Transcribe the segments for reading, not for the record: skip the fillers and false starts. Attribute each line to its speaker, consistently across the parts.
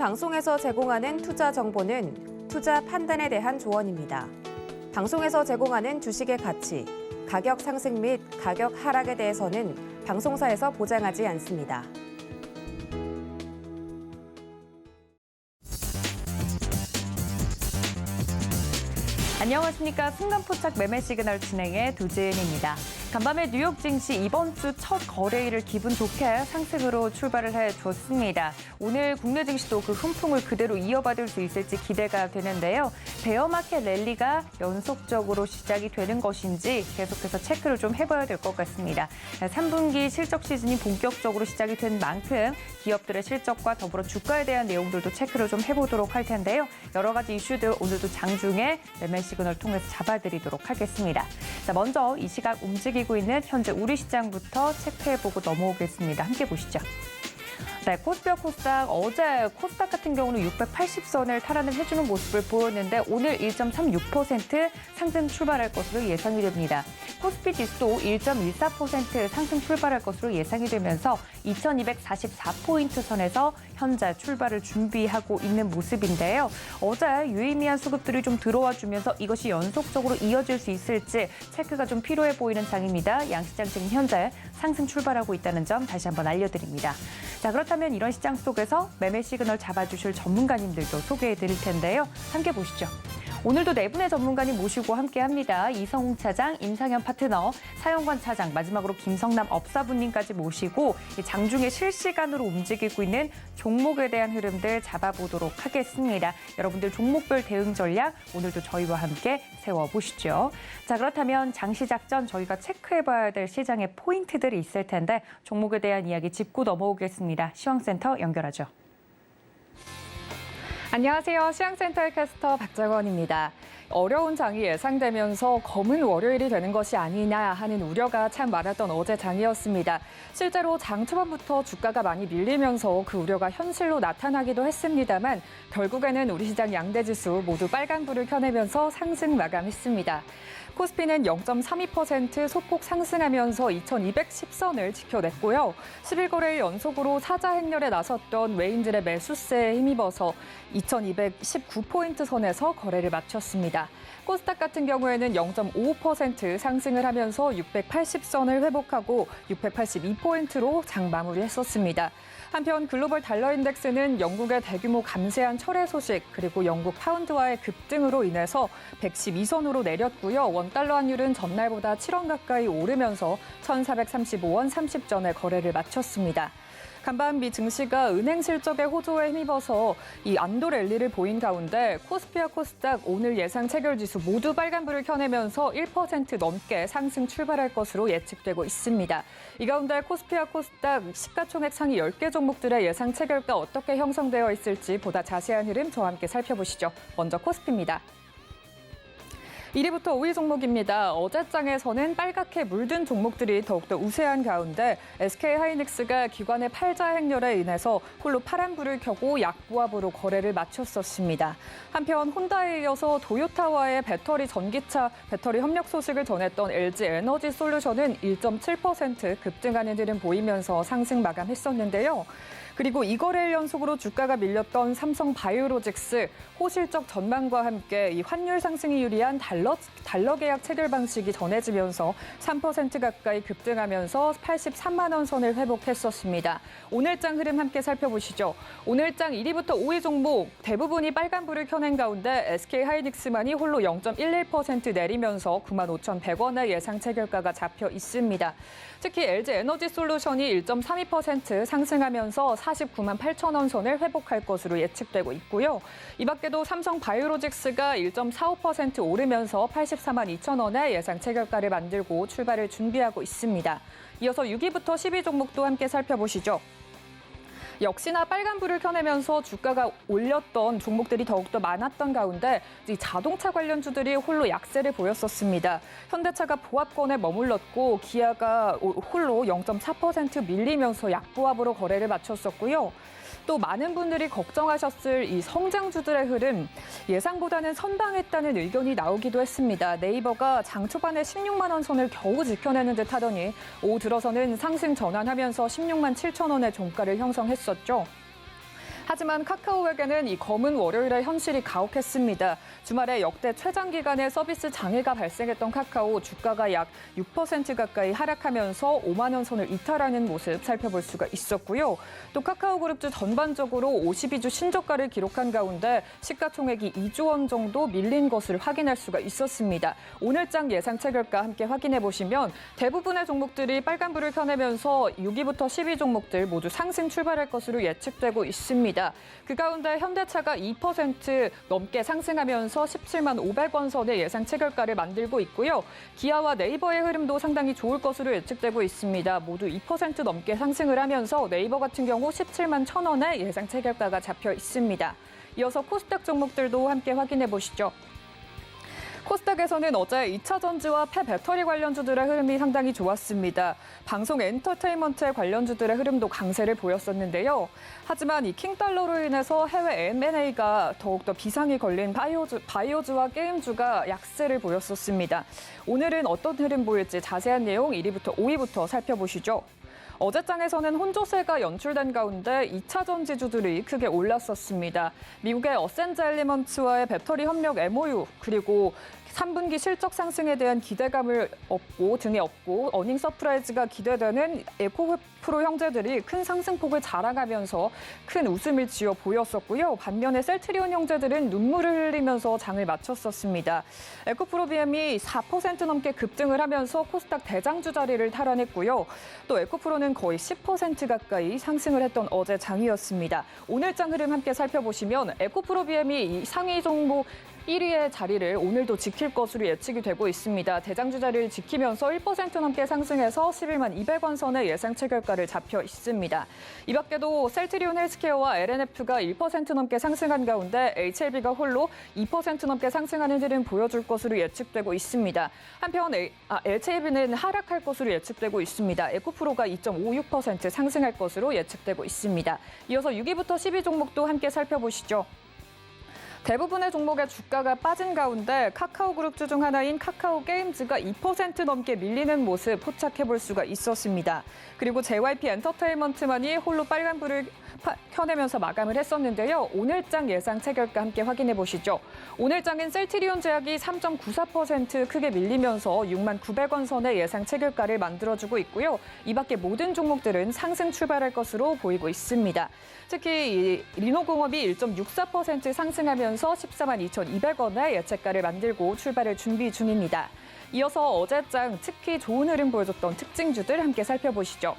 Speaker 1: 방송에서 제공하는 투자 정보는 투자 판단에 대한 조언입니다. 방송에서 제공하는 주식의 가치, 가격 상승 및 가격 하락에 대해서는 방송사에서 보장하지 않습니다.
Speaker 2: 안녕하십니까. 순간포착 매매 시그널 진행의 두지은입니다. 간밤에 뉴욕 증시 이번 주 첫 거래일을 기분 좋게 상승으로 출발을 해줬습니다. 오늘 국내 증시도 그 훈풍을 그대로 이어받을 수 있을지 기대가 되는데요. 베어마켓 랠리가 연속적으로 시작이 되는 것인지 계속해서 체크를 좀 해봐야 될 것 같습니다. 3분기 실적 시즌이 본격적으로 시작이 된 만큼 기업들의 실적과 더불어 주가에 대한 내용들도 체크를 좀 해보도록 할 텐데요. 여러 가지 이슈들 오늘도 장중에 매매 시그널 통해서 잡아드리도록 하겠습니다. 자, 먼저 이 시각 움직이고 있는 현재 우리 시장부터 체크해보고 넘어오겠습니다. 함께 보시죠. 네, 코스피와 코스닥, 어제 코스닥 같은 경우는 680선을 탈환을 해주는 모습을 보였는데 오늘 1.36% 상승 출발할 것으로 예상이 됩니다. 코스피 지수도 1.14% 상승 출발할 것으로 예상이 되면서 2244포인트 선에서 현재 출발을 준비하고 있는 모습인데요. 어제 유의미한 수급들이 좀 들어와 주면서 이것이 연속적으로 이어질 수 있을지 체크가 좀 필요해 보이는 장입니다. 양시장 지금 현재 상승 출발하고 있다는 점 다시 한번 알려드립니다. 자, 그렇다면 이런 시장 속에서 매매 시그널 잡아주실 전문가님들도 소개해 드릴 텐데요. 함께 보시죠. 오늘도 네 분의 전문가님 모시고 함께합니다. 이성웅 차장, 임상현 파트너, 사영관 차장, 마지막으로 김성남 업사부님까지 모시고 장중에 실시간으로 움직이고 있는 종목에 대한 흐름들 잡아보도록 하겠습니다. 여러분들 종목별 대응 전략 오늘도 저희와 함께 세워보시죠. 자, 그렇다면 장 시작 전 저희가 체크해봐야 될 시장의 포인트들이 있을 텐데 종목에 대한 이야기 짚고 넘어오겠습니다. 시황센터 연결하죠.
Speaker 3: 안녕하세요. 시황센터의 캐스터 박정원입니다. 어려운 장이 예상되면서 검은 월요일이 되는 것이 아니냐 하는 우려가 참 많았던 어제 장이었습니다. 실제로 장 초반부터 주가가 많이 밀리면서 그 우려가 현실로 나타나기도 했습니다만 결국에는 우리 시장 양대지수 모두 빨간불을 켜내면서 상승 마감했습니다. 코스피는 0.32% 소폭 상승하면서 2210선을 지켜냈고요. 11거래일 연속으로 사자 행렬에 나섰던 외인들의 매수세에 힘입어서 2219포인트 선에서 거래를 마쳤습니다. 코스닥 같은 경우에는 0.55% 상승을 하면서 680선을 회복하고 682포인트로 장 마무리했었습니다. 한편 글로벌 달러 인덱스는 영국의 대규모 감세한 철회 소식 그리고 영국 파운드와의 급등으로 인해서 112선으로 내렸고요. 원달러 환율은 전날보다 7원 가까이 오르면서 1,435원 30전에 거래를 마쳤습니다. 간밤 미 증시가 은행 실적의 호조에 힘입어서 이 안도 랠리를 보인 가운데 코스피와 코스닥 오늘 예상 체결 지수 모두 빨간불을 켜내면서 1% 넘게 상승 출발할 것으로 예측되고 있습니다. 이 가운데 코스피와 코스닥 시가총액 상위 10개 종목들의 예상 체결가 어떻게 형성되어 있을지 보다 자세한 흐름 저와 함께 살펴보시죠. 먼저 코스피입니다. 1위부터 5위 종목입니다. 어제 장에서는 빨갛게 물든 종목들이 더욱더 우세한 가운데 SK하이닉스가 기관의 팔자 행렬에 인해서 홀로 파란불을 켜고 약보합으로 거래를 마쳤었습니다. 한편 혼다에 이어서 도요타와의 배터리 전기차 배터리 협력 소식을 전했던 LG 에너지 솔루션은 1.7% 급등하는 흐름 보이면서 상승 마감했었는데요. 그리고 2거래일 연속으로 주가가 밀렸던 삼성 바이오로직스 호실적 전망과 함께 이 환율 상승이 유리한 달러 계약 체결 방식이 전해지면서 3% 가까이 급등하면서 83만 원 선을 회복했었습니다. 오늘장 흐름 함께 살펴보시죠. 오늘장 1위부터 5위 종목 대부분이 빨간불을 켜낸 가운데 SK하이닉스만이 홀로 0.11% 내리면서 95,100원의 예상 체결가가 잡혀 있습니다. 특히 LG 에너지 솔루션이 1.32% 상승하면서 49만 8천 원 선을 회복할 것으로 예측되고 있고요. 이 밖에도 삼성 바이오로직스가 1.45% 오르면서 84만 2천 원의 예상 체결가를 만들고 출발을 준비하고 있습니다. 이어서 6위부터 10위 종목도 함께 살펴보시죠. 역시나 빨간불을 켜내면서 주가가 올렸던 종목들이 더욱더 많았던 가운데 이 자동차 관련주들이 홀로 약세를 보였었습니다. 현대차가 보합권에 머물렀고 기아가 홀로 0.4% 밀리면서 약보합으로 거래를 마쳤었고요. 또 많은 분들이 걱정하셨을 이 성장주들의 흐름, 예상보다는 선방했다는 의견이 나오기도 했습니다. 네이버가 장 초반에 16만 원 선을 겨우 지켜내는 듯 하더니 오후 들어서는 상승 전환하면서 16만 7천 원의 종가를 형성했었죠. 하지만 카카오에게는 이 검은 월요일의 현실이 가혹했습니다. 주말에 역대 최장 기간의 서비스 장애가 발생했던 카카오 주가가 약 6% 가까이 하락하면서 5만 원 선을 이탈하는 모습 살펴볼 수가 있었고요. 또 카카오그룹주 전반적으로 52주 신저가를 기록한 가운데 시가총액이 2조 원 정도 밀린 것을 확인할 수가 있었습니다. 오늘장 예상 체결가 함께 확인해 보시면 대부분의 종목들이 빨간불을 켜내면서 6위부터 10위 종목들 모두 상승 출발할 것으로 예측되고 있습니다. 그 가운데 현대차가 2% 넘게 상승하면서 17만 500원 선의 예상 체결가를 만들고 있고요. 기아와 네이버의 흐름도 상당히 좋을 것으로 예측되고 있습니다. 모두 2% 넘게 상승을 하면서 네이버 같은 경우 17만 1,000원의 예상 체결가가 잡혀 있습니다. 이어서 코스닥 종목들도 함께 확인해 보시죠. 코스닥에서는 어제 2차 전지와 폐배터리 관련주들의 흐름이 상당히 좋았습니다. 방송 엔터테인먼트 관련주들의 흐름도 강세를 보였었는데요. 하지만 이 킹달러로 인해서 해외 M&A가 더욱더 비상이 걸린 바이오주와 게임주가 약세를 보였었습니다. 오늘은 어떤 흐름 보일지 자세한 내용 1위부터 5위부터 살펴보시죠. 어제장에서는 혼조세가 연출된 가운데 2차 전지주들이 크게 올랐었습니다. 미국의 어센자 엘리먼츠와의 배터리 협력 MOU 그리고 3분기 실적 상승에 대한 기대감을 등에 업고 어닝 서프라이즈가 기대되는 에코프로 형제들이 큰 상승폭을 자랑하면서 큰 웃음을 지어 보였었고요. 반면에 셀트리온 형제들은 눈물을 흘리면서 장을 마쳤었습니다. 에코프로 BM이 4% 넘게 급등을 하면서 코스닥 대장주 자리를 탈환했고요. 또 에코프로는 거의 10% 가까이 상승을 했던 어제 장이었습니다. 오늘 장 흐름 함께 살펴보시면 에코프로 BM이 이 상위 종목 1위의 자리를 오늘도 지킬 것으로 예측이 되고 있습니다. 대장주 자리를 지키면서 1% 넘게 상승해서 11만 200원 선의 예상 체결가를 잡혀 있습니다. 이 밖에도 셀트리온 헬스케어와 LNF가 1% 넘게 상승한 가운데 HLB가 홀로 2% 넘게 상승하는 흐름 보여줄 것으로 예측되고 있습니다. 한편 LHLB는 하락할 것으로 예측되고 있습니다. 에코프로가 2.56% 상승할 것으로 예측되고 있습니다. 이어서 6위부터 10위 종목도 함께 살펴보시죠. 대부분의 종목의 주가가 빠진 가운데 카카오그룹주 중 하나인 카카오게임즈가 2% 넘게 밀리는 모습 포착해 볼 수가 있었습니다. 그리고 JYP 엔터테인먼트만이 홀로 빨간불을 켜내면서 마감을 했었는데요. 오늘장 예상 체결가 함께 확인해 보시죠. 오늘장은 셀트리온 제약이 3.94% 크게 밀리면서 6만 900원 선의 예상 체결가를 만들어주고 있고요. 이 밖에 모든 종목들은 상승 출발할 것으로 보이고 있습니다. 특히 리노공업이 1.64% 상승하면서 14만 2,200원의 예측가를 만들고 출발을 준비 중입니다. 이어서 어제장 특히 좋은 흐름 보여줬던 특징주들 함께 살펴보시죠.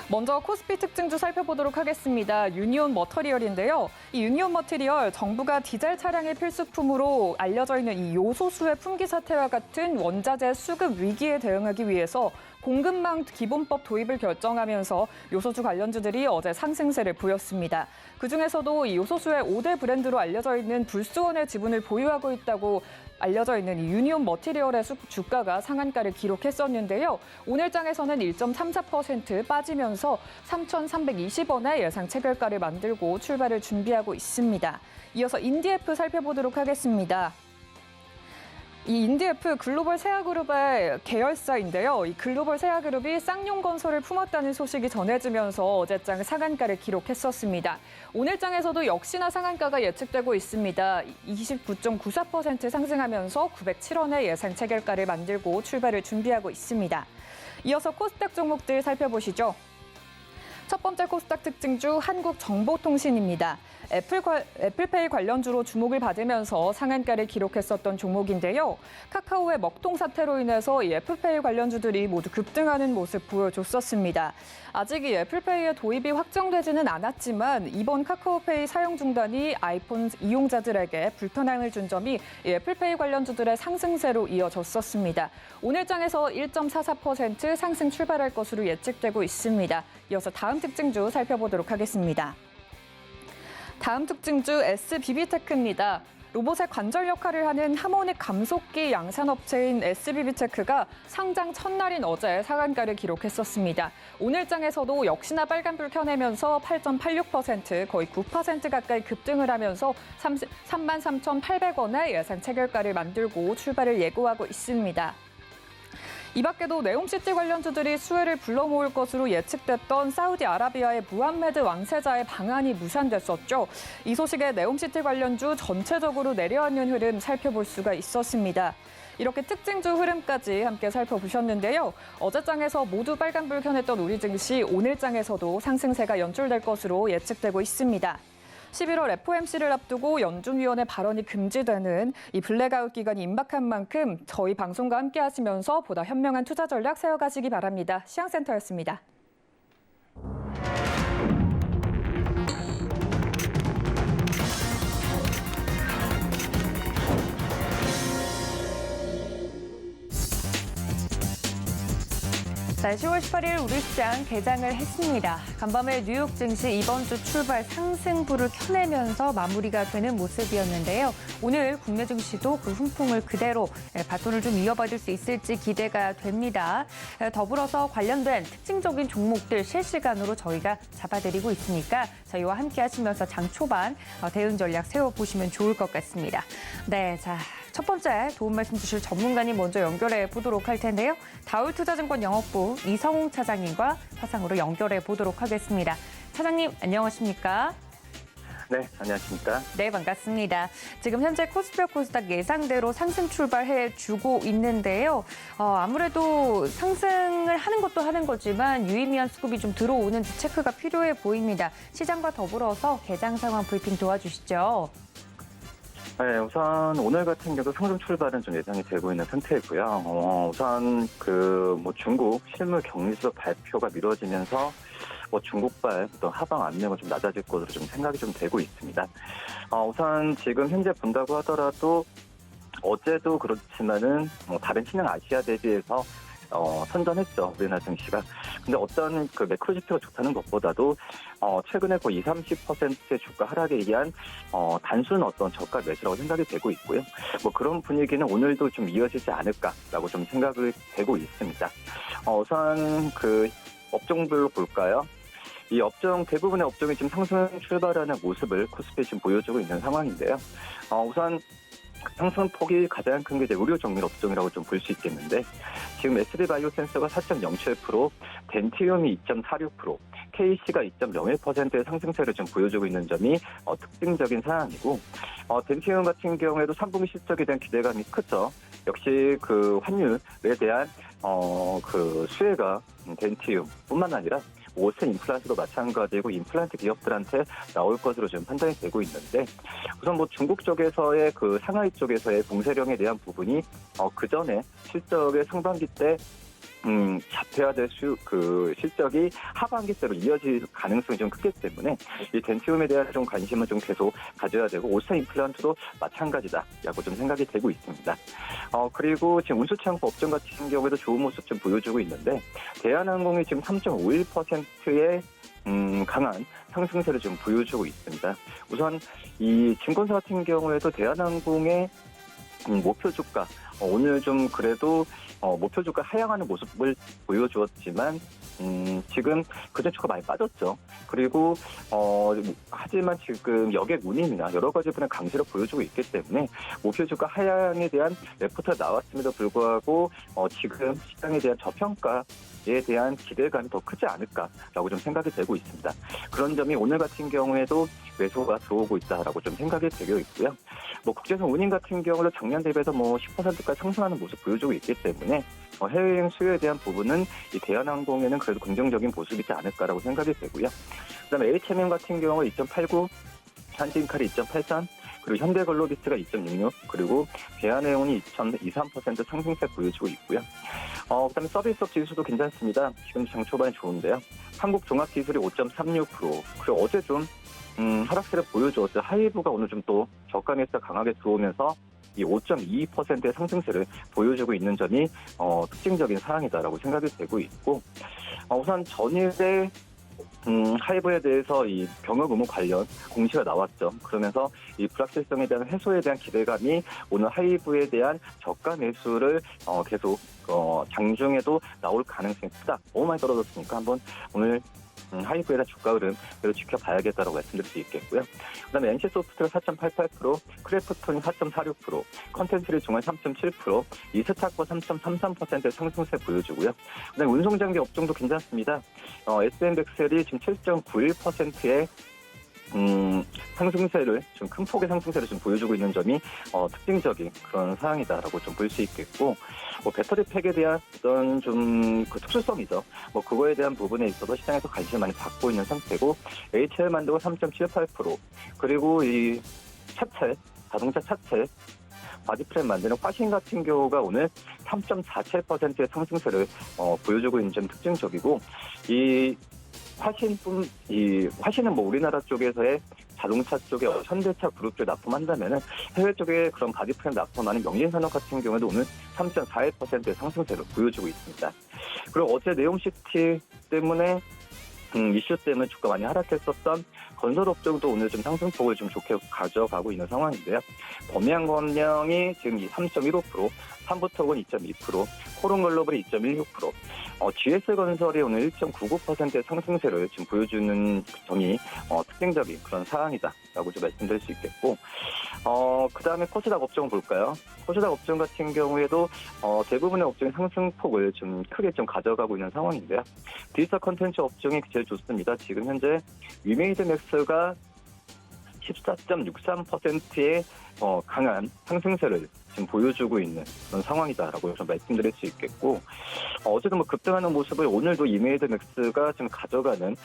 Speaker 3: 먼저 코스피 특징주 살펴보도록 하겠습니다. 유니온 머터리얼인데요. 이 유니온 머터리얼 정부가 디젤 차량의 필수품으로 알려져 있는 이 요소수의 품귀 사태와 같은 원자재 수급 위기에 대응하기 위해서 공급망 기본법 도입을 결정하면서 요소수 관련주들이 어제 상승세를 보였습니다. 그중에서도 이 요소수의 5대 브랜드로 알려져 있는 불수원의 지분을 보유하고 있다고 알려져 있는 이 유니온 머티리얼의 주가가 상한가를 기록했었는데요. 오늘장에서는 1.34% 빠지면서 3,320원의 예상 체결가를 만들고 출발을 준비하고 있습니다. 이어서 인디에프 살펴보도록 하겠습니다. 이 인디에프 글로벌 세아그룹의 계열사인데요. 이 글로벌 세아그룹이 쌍용건설을 품었다는 소식이 전해지면서 어제장 상한가를 기록했었습니다. 오늘장에서도 역시나 상한가가 예측되고 있습니다. 29.94% 상승하면서 907원의 예상 체결가를 만들고 출발을 준비하고 있습니다. 이어서 코스닥 종목들 살펴보시죠. 첫 번째 코스닥 특징주 한국정보통신입니다. 애플페이 관련주로 주목을 받으면서 상한가를 기록했었던 종목인데요. 카카오의 먹통 사태로 인해서 이 애플페이 관련주들이 모두 급등하는 모습 보여줬었습니다. 아직 이 애플페이의 도입이 확정되지는 않았지만 이번 카카오페이 사용 중단이 아이폰 이용자들에게 불편함을 준 점이 이 애플페이 관련주들의 상승세로 이어졌었습니다. 오늘장에서 1.44% 상승 출발할 것으로 예측되고 있습니다. 이어서 다음 특징주 살펴보도록 하겠습니다. 다음 특징주 SBB테크입니다. 로봇의 관절 역할을 하는 하모닉 감속기 양산업체인 SBB테크가 상장 첫날인 어제 상한가를 기록했었습니다. 오늘장에서도 역시나 빨간불 켜내면서 8.86% 거의 9% 가까이 급등을 하면서 33,800원의 예상 체결가를 만들고 출발을 예고하고 있습니다. 이 밖에도 네옴시티 관련주들이 수혜를 불러 모을 것으로 예측됐던 사우디아라비아의 무함메드 왕세자의 방한이 무산됐었죠. 이 소식에 네옴시티 관련주 전체적으로 내려앉는 흐름 살펴볼 수가 있었습니다. 이렇게 특징주 흐름까지 함께 살펴보셨는데요. 어제장에서 모두 빨간불 켜냈던 우리 증시 오늘장에서도 상승세가 연출될 것으로 예측되고 있습니다. 11월 FOMC를 앞두고 연준위원회 발언이 금지되는 이 블랙아웃 기간이 임박한 만큼 저희 방송과 함께 하시면서 보다 현명한 투자 전략 세워가시기 바랍니다. 시황센터였습니다.
Speaker 2: 자, 10월 18일 우리 시장 개장을 했습니다. 간밤에 뉴욕 증시 이번 주 출발 상승부를 켜내면서 마무리가 되는 모습이었는데요. 오늘 국내 증시도 그 훈풍을 그대로 바톤을 좀 이어받을 수 있을지 기대가 됩니다. 더불어서 관련된 특징적인 종목들 실시간으로 저희가 잡아드리고 있으니까 저희와 함께 하시면서 장 초반 대응 전략 세워보시면 좋을 것 같습니다. 네, 자. 첫 번째 도움 말씀 주실 전문가님 먼저 연결해 보도록 할 텐데요. 다울투자증권 영업부 이성웅 차장님과 화상으로 연결해 보도록 하겠습니다. 차장님 안녕하십니까?
Speaker 4: 네, 안녕하십니까?
Speaker 2: 네, 반갑습니다. 지금 현재 코스피와 코스닥 예상대로 상승 출발해 주고 있는데요. 아무래도 상승을 하는 것도 하는 거지만 유의미한 수급이 좀 들어오는지 체크가 필요해 보입니다. 시장과 더불어서 개장 상황 브리핑 도와주시죠.
Speaker 4: 네, 우선 오늘 같은 경우 상승 출발은 좀 예상이 되고 있는 상태이고요. 우선 중국 실물 격리지수 발표가 미뤄지면서 중국발 어떤 하방 압력은 좀 낮아질 것으로 좀 생각이 좀 되고 있습니다. 우선 지금 현재 본다고 하더라도 어제도 그렇지만은 다른 신흥 아시아 대비해서 선전했죠, 우리나라 증시가. 근데 어떤 그 매크로 지표가 좋다는 것보다도 최근에 거의 20-30%의 주가 하락에 의한 단순 어떤 저가 매수라고 생각이 되고 있고요. 그런 분위기는 오늘도 좀 이어지지 않을까라고 좀 생각을 되고 있습니다. 우선 그 업종별로 볼까요? 이 대부분의 업종이 지금 상승 출발하는 모습을 코스피에 지금 보여주고 있는 상황인데요. 우선 상승폭이 가장 큰 게 의료 정밀 업종이라고 좀 볼 수 있겠는데, 지금 SD바이오센서가 4.07%, 덴티움이 2.46%, KC가 2.01%의 상승세를 좀 보여주고 있는 점이 특징적인 사안이고, 덴티움 같은 경우에도 3분기 실적에 대한 기대감이 크죠. 역시 그 환율에 대한 그 수혜가 덴티움뿐만 아니라 오세 임플란트도 마찬가지고 임플란트 기업들한테 나올 것으로 지금 판단이 되고 있는데, 우선 중국 쪽에서의 그 상하이 쪽에서의 봉쇄령에 대한 부분이 그 전에 실적의 상반기 때 자폐화될 실적이 하반기 때로 이어질 가능성이 좀 크기 때문에 이 덴티움에 대한 좀 관심은 좀 계속 가져야 되고, 오세 임플란트도 마찬가지다라고 좀 생각이 되고 있습니다. 그리고 지금 운수창고 업종 같은 경우에도 좋은 모습 좀 보여주고 있는데, 대한항공이 지금 3.51%의 강한 상승세를 좀 보여주고 있습니다. 우선 이 증권사 같은 경우에도 대한항공의 목표 주가 오늘 좀 그래도 목표 주가 하향하는 모습을 보여주었지만 지금 그전 주가 많이 빠졌죠. 그리고 하지만 지금 여객 운임이나 여러 가지 분야 강세를 보여주고 있기 때문에 목표 주가 하향에 대한 레포트가 나왔음에도 불구하고 지금 시장에 대한 저평가에 대한 기대감이 더 크지 않을까라고 좀 생각이 되고 있습니다. 그런 점이 오늘 같은 경우에도 매수가 들어오고 있다라고 좀 생각이 되고 있고요. 국제선 운임 같은 경우도 작년 대비해서 10%까지 상승하는 모습 보여주고 있기 때문에 해외여행 수요에 대한 부분은 이 대한항공에는 그래도 긍정적인 모습이지 않을까라고 생각이 되고요. 그다음에 HMM 같은 경우 2.89, 한진칼이 2.83, 그리고 현대글로비스가 2.66, 그리고 대한해운이 2.23% 상승세 보여주고 있고요. 그다음에 서비스업 지수도 괜찮습니다. 지금 장 초반에 좋은데요. 한국종합기술이 5.36%, 그리고 어제 좀 하락세를 보여주었죠. 하이브가 오늘 좀 또 저가 매수가 강하게 들어오면서 이 5.22%의 상승세를 보여주고 있는 점이 특징적인 사항이다라고 생각이 되고 있고, 우선 전일에 하이브에 대해서 이 병역 의무 관련 공시가 나왔죠. 그러면서 이 불확실성에 대한 해소에 대한 기대감이 오늘 하이브에 대한 저가 매수를 계속 장중에도 나올 가능성이 크다. 너무 많이 떨어졌으니까 한번 오늘 하이브에 대한 주가 흐름 그대로 지켜봐야겠다고 말씀드릴 수 있겠고요. 그다음에 NC소프트가 4.88%, 크래프톤이 4.46%, 컨텐츠리 중앙 3.7%, 이스타코 3.33%의 상승세 보여주고요. 그다음에 운송장비 업종도 괜찮습니다. SM백셀이 지금 7.91%의 상승세를 좀 큰 폭의 상승세를 좀 보여주고 있는 점이 특징적인 그런 사항이다라고 좀 볼 수 있겠고, 배터리 팩에 대한 어떤 좀 그 특수성이죠. 그거에 대한 부분에 있어서 시장에서 관심을 많이 받고 있는 상태고, HL 만두가 3.78%, 그리고 이 차체, 자동차 차체 바디프레임 만드는 화신 같은 경우가 오늘 3.47%의 상승세를 보여주고 있는 점 특징적이고, 이 화신은 우리나라 쪽에서의 자동차 쪽에 현대차 그룹 쪽 납품한다면은 해외 쪽에 그런 바디프레임 납품하는 명진산업 같은 경우에도 오늘 3.41%의 상승세를 보여주고 있습니다. 그리고 어제 네옴시티 때문에 이슈 때문에 주가 많이 하락했었던 건설업종도 오늘 좀 상승폭을 좀 좋게 가져가고 있는 상황인데요. 범양건명이 지금 3.15%, 삼부토건 2.2%, 코롱글로벌이 2.16%, GS건설이 오늘 1.99%의 상승세를 지금 보여주는 점이 특징적인 그런 사항이다라고 좀 말씀드릴 수 있겠고, 그 다음에 코스닥 업종 볼까요? 코스닥 업종 같은 경우에도 대부분의 업종의 상승폭을 좀 크게 좀 가져가고 있는 상황인데요. 디지털 컨텐츠 업종이 제일 좋습니다. 지금 현재 위메이드맥스가 14.63%의 강한 상승세를 지금 보여주고 있는 그런 상황이다라고 좀 말씀드릴 수 있겠고, 어제도 급등하는 모습을 오늘도 이메이드맥스가 좀 가져가는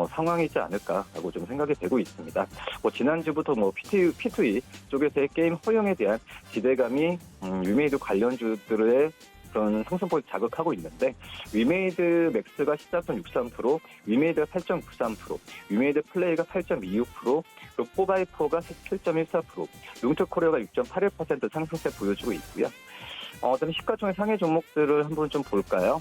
Speaker 4: 상황이지 않을까라고 좀 생각이 되고 있습니다. 지난주부터 P2E 쪽에서의 게임 허용에 대한 기대감이 위메이드 관련주들의 그런 상승폭을 자극하고 있는데, 위메이드 맥스가 14.63%, 위메이드가 8.93%, 위메이드 플레이가 8.26%, 그리고 4x4가 7.14%, 룽트코리아가 6.81% 상승세 보여주고 있고요. 그다음에 시가총액 상해 종목들을 한번 좀 볼까요?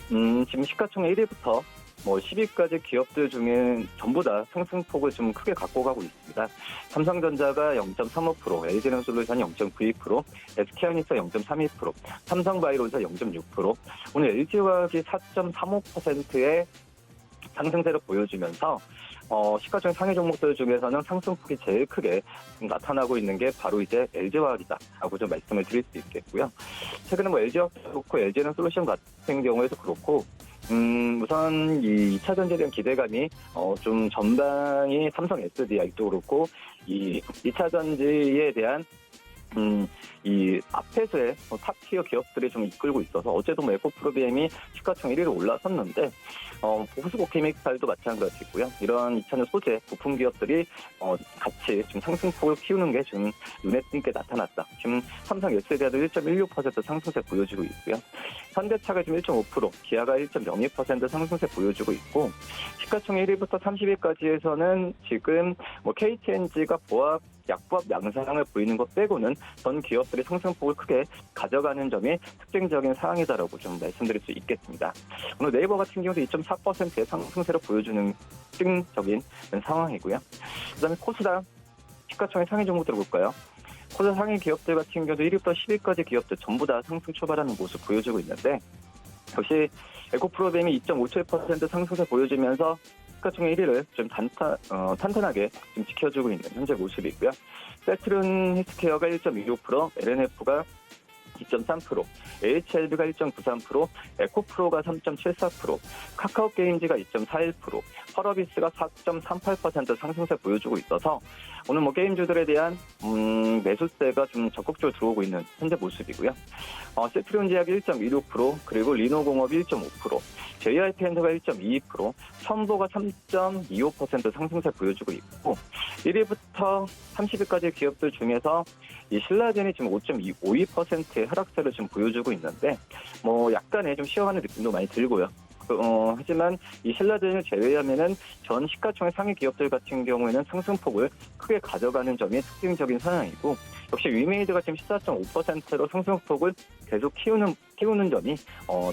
Speaker 4: 지금 시가총액 1위부터 10위까지 기업들 중에 전부 다 상승폭을 좀 크게 갖고 가고 있습니다. 삼성전자가 0.35%, LG전솔루션이 0.92%, SK하이닉스가 0.32%, 삼성바이오로사 0.6%, 오늘 LG화학이 4.35%의 상승세를 보여주면서 시가총액 상위 종목들 중에서는 상승폭이 제일 크게 나타나고 있는 게 바로 이제 LG화학이다라고 좀 말씀을 드릴 수 있겠고요. 최근에 LG화학도 그렇고 LG전솔루션 같은 경우에도 그렇고, 우선 이 2차 전지에 대한 기대감이 좀 전방이 삼성 SDI도 그렇고, 이 2차 전지에 대한 이 앞에서의 탑티어 기업들이 좀 이끌고 있어서 어제도 에코프로비엠이 시가총액 1위로 올라섰는데, 보스고 케미칼도 마찬가지고요. 이런 2차전 소재 부품 기업들이 같이 좀 상승폭을 키우는 게 좀 눈에 띄게 나타났다. 지금 삼성 SDI도 1.16% 상승세 보여주고 있고요. 현대차가 지금 1.5%, 기아가 1.02% 상승세 보여주고 있고, 시가총액 1위부터 30위까지에서는 지금 KTNG가 약보합 양상을 보이는 것 빼고는 전 기업들이 상승폭을 크게 가져가는 점이 특징적인 사항이다라고 좀 말씀드릴 수 있겠습니다. 오늘 네이버 같은 경우도 2.4%의 상승세를 보여주는 특징적인 상황이고요. 그다음에 코스닥 시가총액 상위 종목들 볼까요? 코스닥 상위 기업들 같은 경우도 1위부터 10위까지 기업들 전부 다 상승 출발하는 모습 보여주고 있는데, 역시 에코프로비엠이 2.57% 상승세 보여주면서 시가총액 1위를 좀 탄탄하게 좀 지켜주고 있는 현재 모습이고요. 세트론 헬스케어가 1.26%, LNF가 2.3%, HLB가 1.93%, 에코프로가 3.74%, 카카오게임즈가 2.41%, 펄어비스가 4.38% 상승세 보여주고 있어서 오늘 게임주들에 대한 매수세가 좀 적극적으로 들어오고 있는 현재 모습이고요. 세트론제약이 1.26%, 그리고 리노공업이 1.5%, JIP엔더가 1.22%, 첨보가 3.25% 상승세 보여주고 있고, 1위부터 30위까지 기업들 중에서 이 신라젠이 지금 5.52%의 하락세를 좀 보여주고 있는데, 약간의 좀 쉬어가는 느낌도 많이 들고요. 하지만 이 신라젠을 제외하면은 전 시가총액 상위 기업들 같은 경우에는 상승폭을 크게 가져가는 점이 특징적인 상황이고, 역시 위메이드가 지금 14.5%로 상승폭을 계속 키우는 점이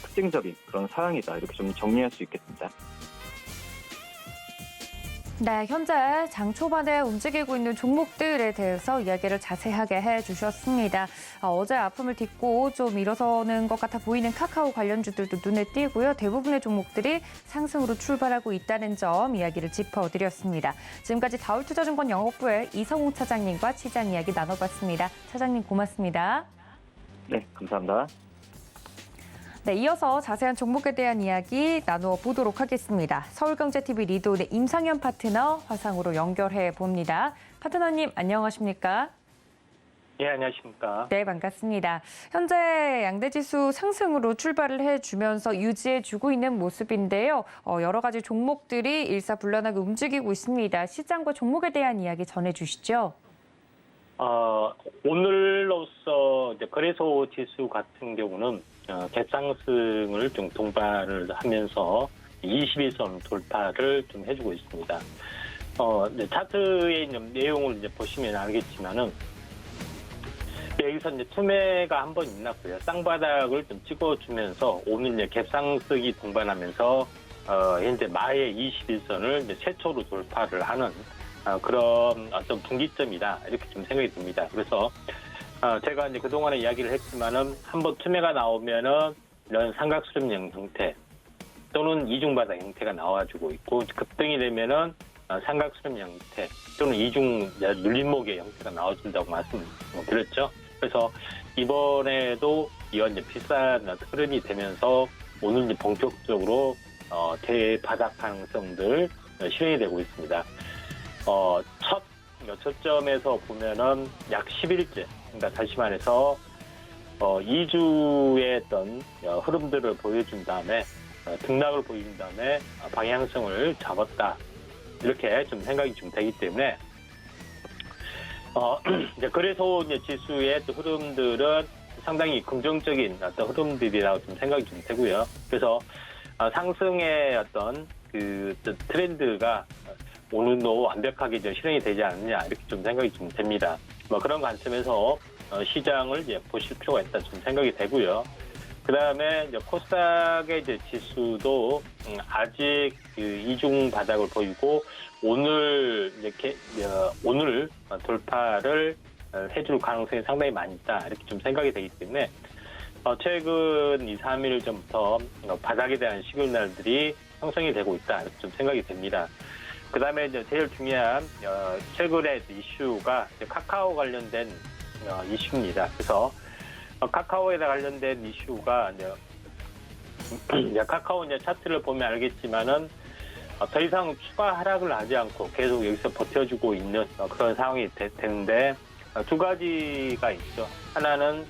Speaker 4: 특징적인 그런 상황이다. 이렇게 좀 정리할 수 있겠습니다.
Speaker 2: 네, 현재 장 초반에 움직이고 있는 종목들에 대해서 이야기를 자세하게 해주셨습니다. 어제 아픔을 딛고 좀 일어서는 것 같아 보이는 카카오 관련주들도 눈에 띄고요. 대부분의 종목들이 상승으로 출발하고 있다는 점 이야기를 짚어드렸습니다. 지금까지 다울투자증권 영업부의 이성웅 차장님과 시장 이야기 나눠봤습니다. 차장님 고맙습니다.
Speaker 4: 네, 감사합니다.
Speaker 2: 네, 이어서 자세한 종목에 대한 이야기 나누어 보도록 하겠습니다. 서울경제TV 리드온의 임상현 파트너 화상으로 연결해 봅니다. 파트너님 안녕하십니까?
Speaker 5: 예, 안녕하십니까.
Speaker 2: 네, 반갑습니다. 현재 양대지수 상승으로 출발을 해주면서 유지해주고 있는 모습인데요. 여러 가지 종목들이 일사불란하게 움직이고 있습니다. 시장과 종목에 대한 이야기 전해주시죠.
Speaker 5: 오늘로서 이제 거래소 지수 같은 경우는 갭상승을 좀 동반을 하면서 21선 돌파를 좀 해주고 있습니다. 이제 차트의 내용을 이제 보시면 알겠지만은 여기서 이제 투매가 한 번 있었고요. 쌍바닥을 좀 찍어주면서 오늘 이제 갭상승이 동반하면서 현재 마의 21선을 이제 최초로 돌파를 하는 그런 어떤 분기점이다 이렇게 좀 생각이 듭니다. 그래서 제가 이제 그동안에 이야기를 했지만은 한번 투매가 나오면은 이런 삼각수렴형 형태 또는 이중바닥 형태가 나와주고 있고 급등이 되면은 삼각수렴 형태 또는 이중 눌림목의 형태가 나와준다고 말씀드렸죠. 그래서 이번에도 이런 이제 비싼 흐름이 되면서 오늘 이제 본격적으로 대바닥 가능성들 실현이 되고 있습니다. 첫 점에서 보면은 약 10일째, 그러니까 다시 말해서 2주의 어떤 흐름들을 보여준 다음에 등락을 보여준 다음에 방향성을 잡았다 이렇게 좀 생각이 좀 되기 때문에 이제 거래소 이제 지수의 또 흐름들은 상당히 긍정적인 어떤 흐름들이라고 좀 생각이 좀 되고요. 그래서 상승의 어떤 그 트렌드가 오늘도 완벽하게 좀 실현이 되지 않느냐 이렇게 좀 생각이 좀 됩니다. 그런 관점에서 시장을 이제 보실 필요가 있다 좀 생각이 되고요. 그 다음에 이제 코스닥의 이제 지수도 아직 그 이중 바닥을 보이고 오늘 오늘 돌파를 해줄 가능성이 상당히 많이 있다 이렇게 좀 생각이 되기 때문에 최근 2, 3일 전부터 바닥에 대한 시그널들이 형성이 되고 있다 이렇게 좀 생각이 됩니다. 그 다음에 이제 제일 중요한 최근의 이슈가 카카오 관련된 이슈입니다. 그래서 카카오에 관련된 이슈가 이제 카카오 이제 차트를 보면 알겠지만은 더 이상 추가 하락을 하지 않고 계속 여기서 버텨주고 있는 그런 상황이 되는데 두 가지가 있죠. 하나는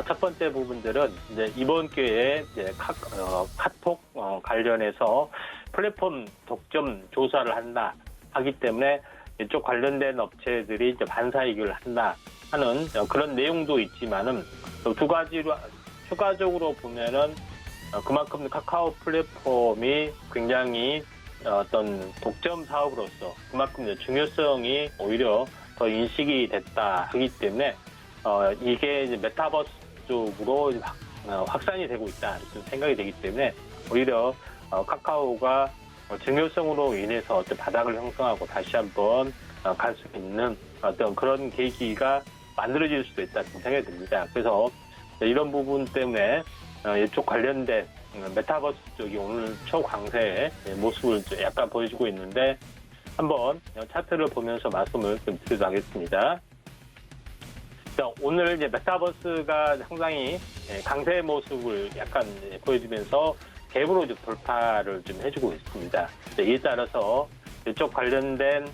Speaker 5: 첫 번째 부분들은 이제 이번 기회에 이제 카톡 관련해서 플랫폼 독점 조사를 한다 하기 때문에 이쪽 관련된 업체들이 이제 반사이익을 한다 하는 그런 내용도 있지만은 두 가지로 추가적으로 보면은 그만큼 카카오 플랫폼이 굉장히 어떤 독점 사업으로서 그만큼 이제 중요성이 오히려 더 인식이 됐다 하기 때문에 이게 이제 메타버스 쪽으로 확산이 되고 있다 이렇게 생각이 되기 때문에 오히려 카카오가 중요성으로 인해서 어떤 바닥을 형성하고 다시 한번 갈 수 있는 어떤 그런 계기가 만들어질 수도 있다 생각이 듭니다. 그래서 이런 부분 때문에 이쪽 관련된 메타버스 쪽이 오늘 초강세의 모습을 약간 보여주고 있는데 한번 차트를 보면서 말씀을 좀 드리도록 하겠습니다. 오늘 이제 메타버스가 상당히 강세의 모습을 약간 보여주면서 갭으로 좀 돌파를 좀 해주고 있습니다. 이에 따라서 이쪽 관련된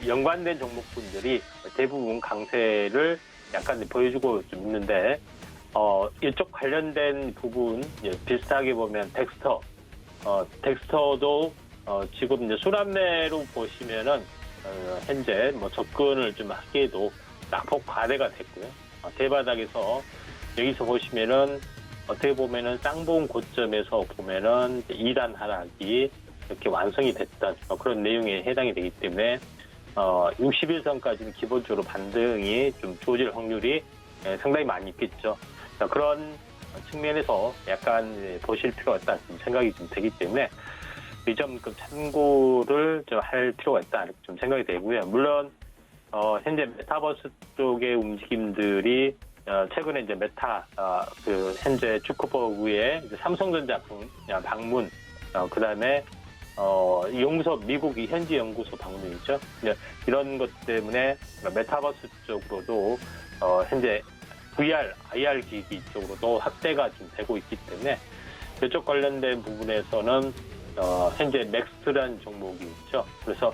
Speaker 5: 연관된 종목군들이 대부분 강세를 약간 보여주고 좀 있는데 이쪽 관련된 부분 비슷하게 보면 덱스터도 지금 이제 순환매로 보시면은 현재 접근을 좀 하기에도 낙폭 과대가 됐고요. 대바닥에서 여기서 보시면은 어떻게 보면은 쌍봉 고점에서 보면은 2단 하락이 이렇게 완성이 됐다 그런 내용에 해당이 되기 때문에 61선까지는 기본적으로 반등이 좀 주어질 확률이 상당히 많이 있겠죠. 그런 측면에서 약간 보실 필요가 있다 생각이 좀 되기 때문에 이 점 참고를 좀 할 필요가 있다 이렇게 좀 생각이 되고요. 물론 현재 메타버스 쪽의 움직임들이 최근에 이제 메타 현재 주커버그의 삼성전자 방문, 그다음에 미국 현지 연구소 방문이죠. 이런 것 때문에 메타버스 쪽으로도 현재 VR, IR 기기 쪽으로도 확대가 좀 되고 있기 때문에 이쪽 관련된 부분에서는 현재 맥스라는 종목이 있죠. 그래서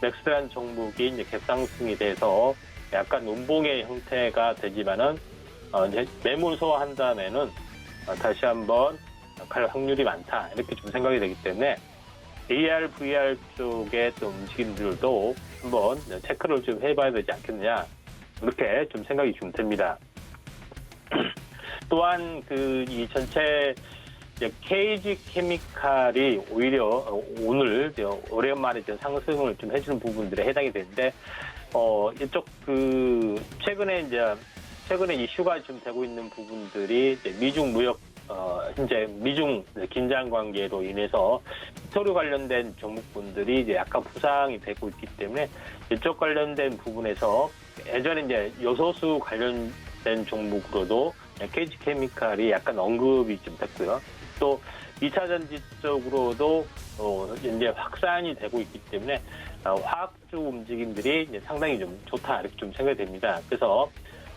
Speaker 5: 맥스라는 종목이 이제 갭상승이 돼서 약간 운봉의 형태가 되지만은 이제 매물 소화한 다음에는 다시 한번 갈 확률이 많다 이렇게 좀 생각이 되기 때문에 AR, VR 쪽의 또 움직임들도 한번 체크를 좀 해봐야 되지 않겠느냐 이렇게 좀 생각이 좀 됩니다. 또한 이 전체 KG 케미칼이 오히려 오늘 오랜만에 상승을 좀 해주는 부분들에 해당이 되는데 이쪽 최근에 이슈가 좀 되고 있는 부분들이 이제 미중 무역 현재 미중 긴장 관계로 인해서 서류 관련된 종목군들이 이제 약간 부상이 되고 있기 때문에 이쪽 관련된 부분에서 예전에 이제 요소수 관련된 종목으로도 KG 케미칼이 약간 언급이 좀 됐고요. 또 2차 전지 쪽으로도 이제 확산이 되고 있기 때문에 화학주 움직임들이 이제 상당히 좀 좋다 이렇게 좀 생각이 됩니다. 그래서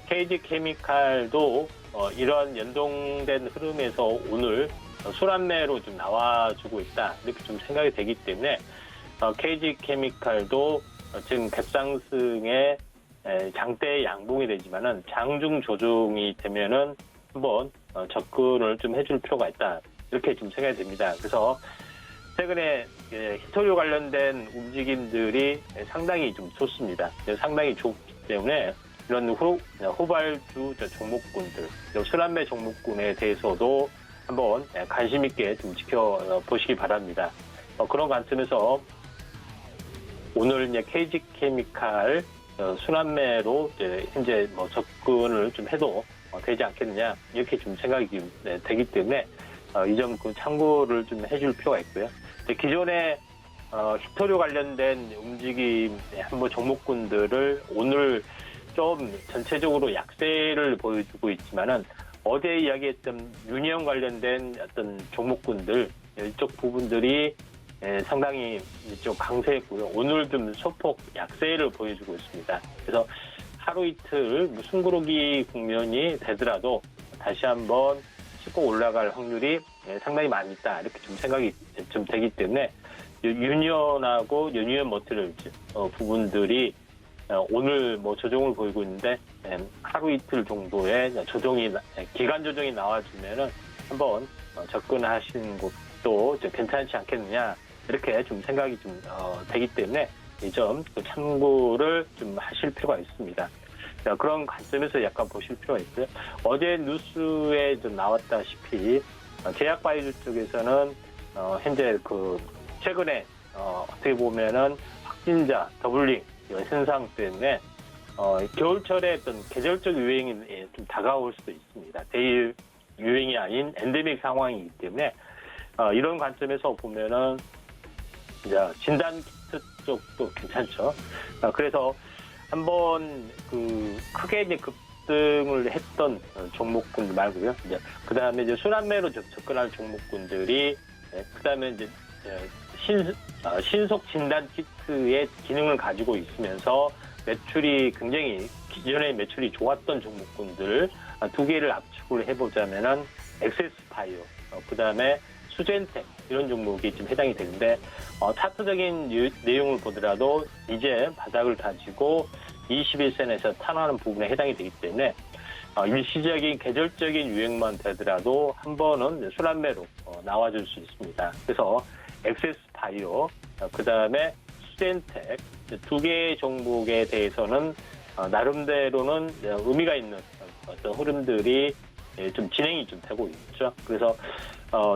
Speaker 5: KG 케미칼도 이런 연동된 흐름에서 오늘 순환매로 좀 나와주고 있다 이렇게 좀 생각이 되기 때문에 KG 케미칼도 지금 갭상승의 장대 양봉이 되지만은 장중 조정이 되면은 한번 접근을 좀 해줄 필요가 있다 이렇게 좀 생각이 됩니다. 그래서 최근에 히토류 관련된 움직임들이 상당히 좀 좋습니다. 상당히 좋기 때문에 이런 후발주 종목군들, 순환매 종목군에 대해서도 한번 관심 있게 좀 지켜보시기 바랍니다. 그런 관점에서 오늘 이제 KG 케미칼 순환매로 현재 접근을 좀 해도 되지 않겠느냐 이렇게 좀 생각이 되기 때문에 이 점 참고를 좀 해줄 필요가 있고요. 기존에 히토류 관련된 움직임 한번 종목군들을 오늘 좀 전체적으로 약세를 보여주고 있지만은 어제 이야기했던 유니언 관련된 어떤 종목군들 이쪽 부분들이 상당히 좀 강세했고요. 오늘 좀 소폭 약세를 보여주고 있습니다. 그래서 하루 이틀 숨고르기 국면이 되더라도 다시 한번 짚고 올라갈 확률이 상당히 많이 있다 이렇게 좀 생각이 좀 되기 때문에 유니언하고 유니언 머티리얼즈 부분들이 오늘 조정을 보이고 있는데 하루 이틀 정도의 기간 조정이 나와주면은 한번 접근하시는 것도 괜찮지 않겠느냐 이렇게 좀 생각이 좀 되기 때문에 이 점 참고를 좀 하실 필요가 있습니다. 그런 관점에서 약간 보실 필요가 있어요. 어제 뉴스에 좀 나왔다시피 제약바이오 쪽에서는 현재 최근에 어떻게 보면은 확진자 더블링 현상 때문에 겨울철에 어떤 계절적 유행이 좀 다가올 수도 있습니다. 대일 유행이 아닌 엔데믹 상황이기 때문에 이런 관점에서 보면은 이제 진단 키트 쪽도 괜찮죠. 그래서 한번 크게 이제 급등을 했던 종목군들 말고요. 그 다음에 이제 순환매로 접근할 종목군들이 그 다음에 이제 신속 진단 키트의 기능을 가지고 있으면서 매출이 굉장히 기존의 매출이 좋았던 종목군들 두 개를 압축을 해보자면은 엑세스바이오, 그 다음에 수젠텍 이런 종목이 좀 해당이 되는데 차트적인 내용을 보더라도 이제 바닥을 다지고 21센에서 탄화하는 부분에 해당이 되기 때문에 일시적인 계절적인 유행만 되더라도 한 번은 순환매로 나와줄 수 있습니다. 그래서 엑세스바이오, 그 다음에 수젠텍 두 개의 종목에 대해서는 나름대로는 의미가 있는 어떤 흐름들이 좀 진행이 좀 되고 있죠. 그래서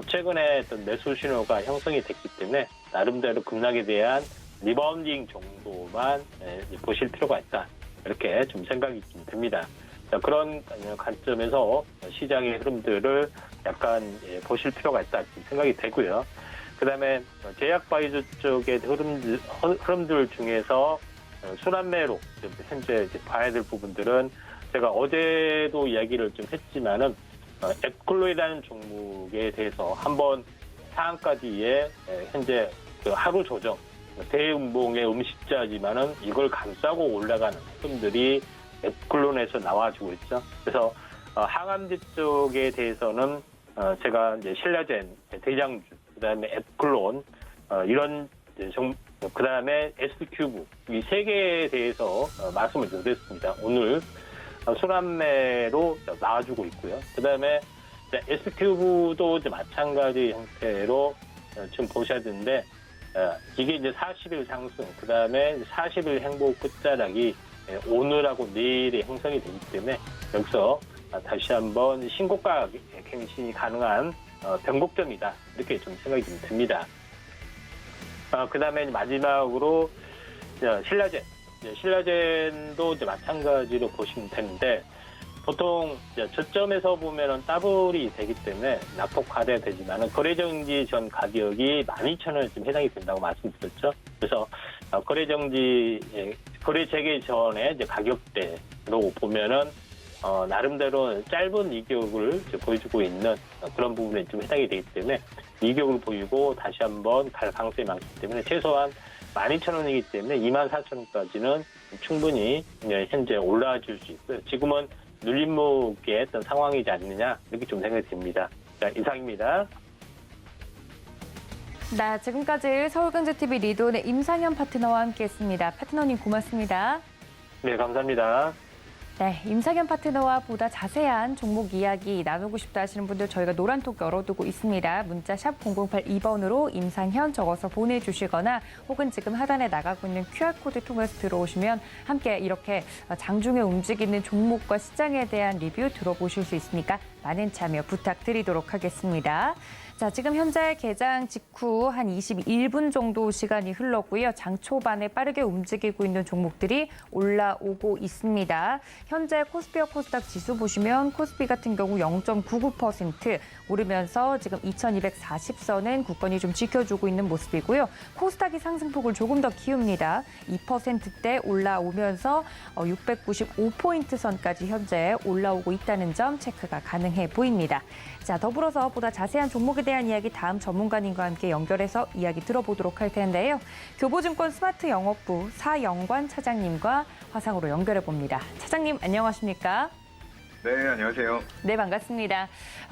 Speaker 5: 최근에 어떤 매수 신호가 형성이 됐기 때문에 나름대로 급락에 대한 리바운딩 정도만 보실 필요가 있다. 이렇게 좀 생각이 좀 듭니다. 그런 관점에서 시장의 흐름들을 약간 보실 필요가 있다 생각이 되고요. 그다음에 제약 바이오 쪽의 흐름들 중에서 순환매로 현재 이제 봐야 될 부분들은 제가 어제도 이야기를 좀 했지만은 앱클로이라는 종목에 대해서 한번 상한가 뒤에 현재 그 하루 조정 대음봉의 음식자지만은 이걸 감싸고 올라가는 흐름들이 앱클론에서 나와주고 있죠. 그래서 항암제 쪽에 대해서는 제가 이제 신라젠, 대장주, 그다음에 앱클론 이런 그다음에 S큐브 이 세 개에 대해서 말씀을 드렸습니다. 오늘 순환매로 나와주고 있고요. 그다음에 S큐브도 이제 마찬가지 형태로 지금 보셔야 되는데 이게 이제 40일 상승, 그다음에 40일 행보 끝자락이 오늘하고 내일에 형성이 되기 때문에 여기서 다시 한번 신고가 갱신이 가능한 변곡점이다 이렇게 좀 생각이 좀 듭니다. 그다음에 마지막으로 신라젠도 이제 마찬가지로 보시면 되는데 보통 저점에서 보면은 더블이 되기 때문에 낙폭 과대되지만은 거래정지 전 가격이 12,000원에 좀 해당이 된다고 말씀드렸죠. 그래서 거래 재개 전에 이제 가격대로 보면은 나름대로 짧은 이격을 보여주고 있는 그런 부분에 좀 해당이 되기 때문에 이격을 보이고 다시 한번 갈 가능성이 많기 때문에 최소한 12,000원이기 때문에 24,000원까지는 충분히 현재 올라와 줄 수 있고요. 지금은 눌림목의 어떤 상황이지 않느냐 이렇게 좀 생각이 듭니다. 자, 이상입니다.
Speaker 2: 네, 지금까지 서울경제TV 리돈의 임상현 파트너와 함께했습니다. 파트너님 고맙습니다.
Speaker 5: 네, 감사합니다.
Speaker 2: 네, 임상현 파트너와 보다 자세한 종목 이야기 나누고 싶다 하시는 분들 저희가 노란톡 열어두고 있습니다. 문자 샵 0082번으로 임상현 적어서 보내주시거나 혹은 지금 하단에 나가고 있는 QR코드 통해서 들어오시면 함께 이렇게 장중에 움직이는 종목과 시장에 대한 리뷰 들어보실 수 있으니까 많은 참여 부탁드리도록 하겠습니다. 자, 지금 현재 개장 직후 한 21분 정도 시간이 흘렀고요. 장 초반에 빠르게 움직이고 있는 종목들이 올라오고 있습니다. 현재 코스피와 코스닥 지수 보시면 코스피 같은 경우 0.99% 오르면서 지금 2240선은 굳건히 좀 지켜주고 있는 모습이고요. 코스닥이 상승폭을 조금 더 키웁니다. 2%대 올라오면서 695포인트 선까지 현재 올라오고 있다는 점 체크가 가능해 보입니다. 자, 더불어서 보다 자세한 종목에 대한 이야기 다음 전문가님과 함께 연결해서 이야기 들어보도록 할 텐데요. 교보증권 스마트 영업부 사영관 차장님과 화상으로 연결해 봅니다. 차장님 안녕하십니까?
Speaker 6: 네, 안녕하세요.
Speaker 2: 네, 반갑습니다.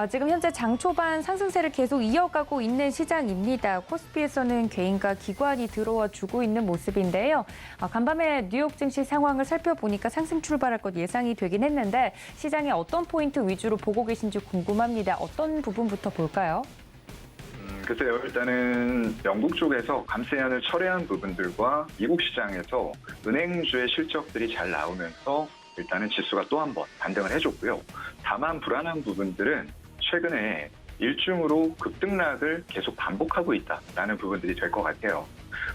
Speaker 2: 지금 현재 장 초반 상승세를 계속 이어가고 있는 시장입니다. 코스피에서는 개인과 기관이 들어와 주고 있는 모습인데요. 간밤에 뉴욕 증시 상황을 살펴보니까 상승 출발할 것 예상이 되긴 했는데 시장에 어떤 포인트 위주로 보고 계신지 궁금합니다. 어떤 부분부터 볼까요?
Speaker 6: 글쎄요, 일단은 영국 쪽에서 감세안을 철회한 부분들과 미국 시장에서 은행주의 실적들이 잘 나오면서 일단은 지수가 또 한 번 반등을 해줬고요. 다만 불안한 부분들은 최근에 일중으로 급등락을 계속 반복하고 있다라는 부분들이 될 것 같아요.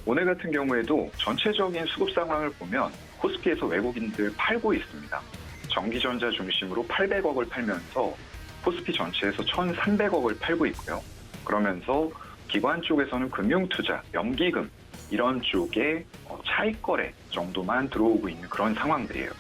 Speaker 6: 오늘 같은 경우에도 전체적인 수급 상황을 보면 코스피에서 외국인들 팔고 있습니다. 전기전자 중심으로 800억을 팔면서 코스피 전체에서 1,300억을 팔고 있고요. 그러면서 기관 쪽에서는 금융투자, 연기금 이런 쪽에 차익 거래 정도만 들어오고 있는 그런 상황들이에요.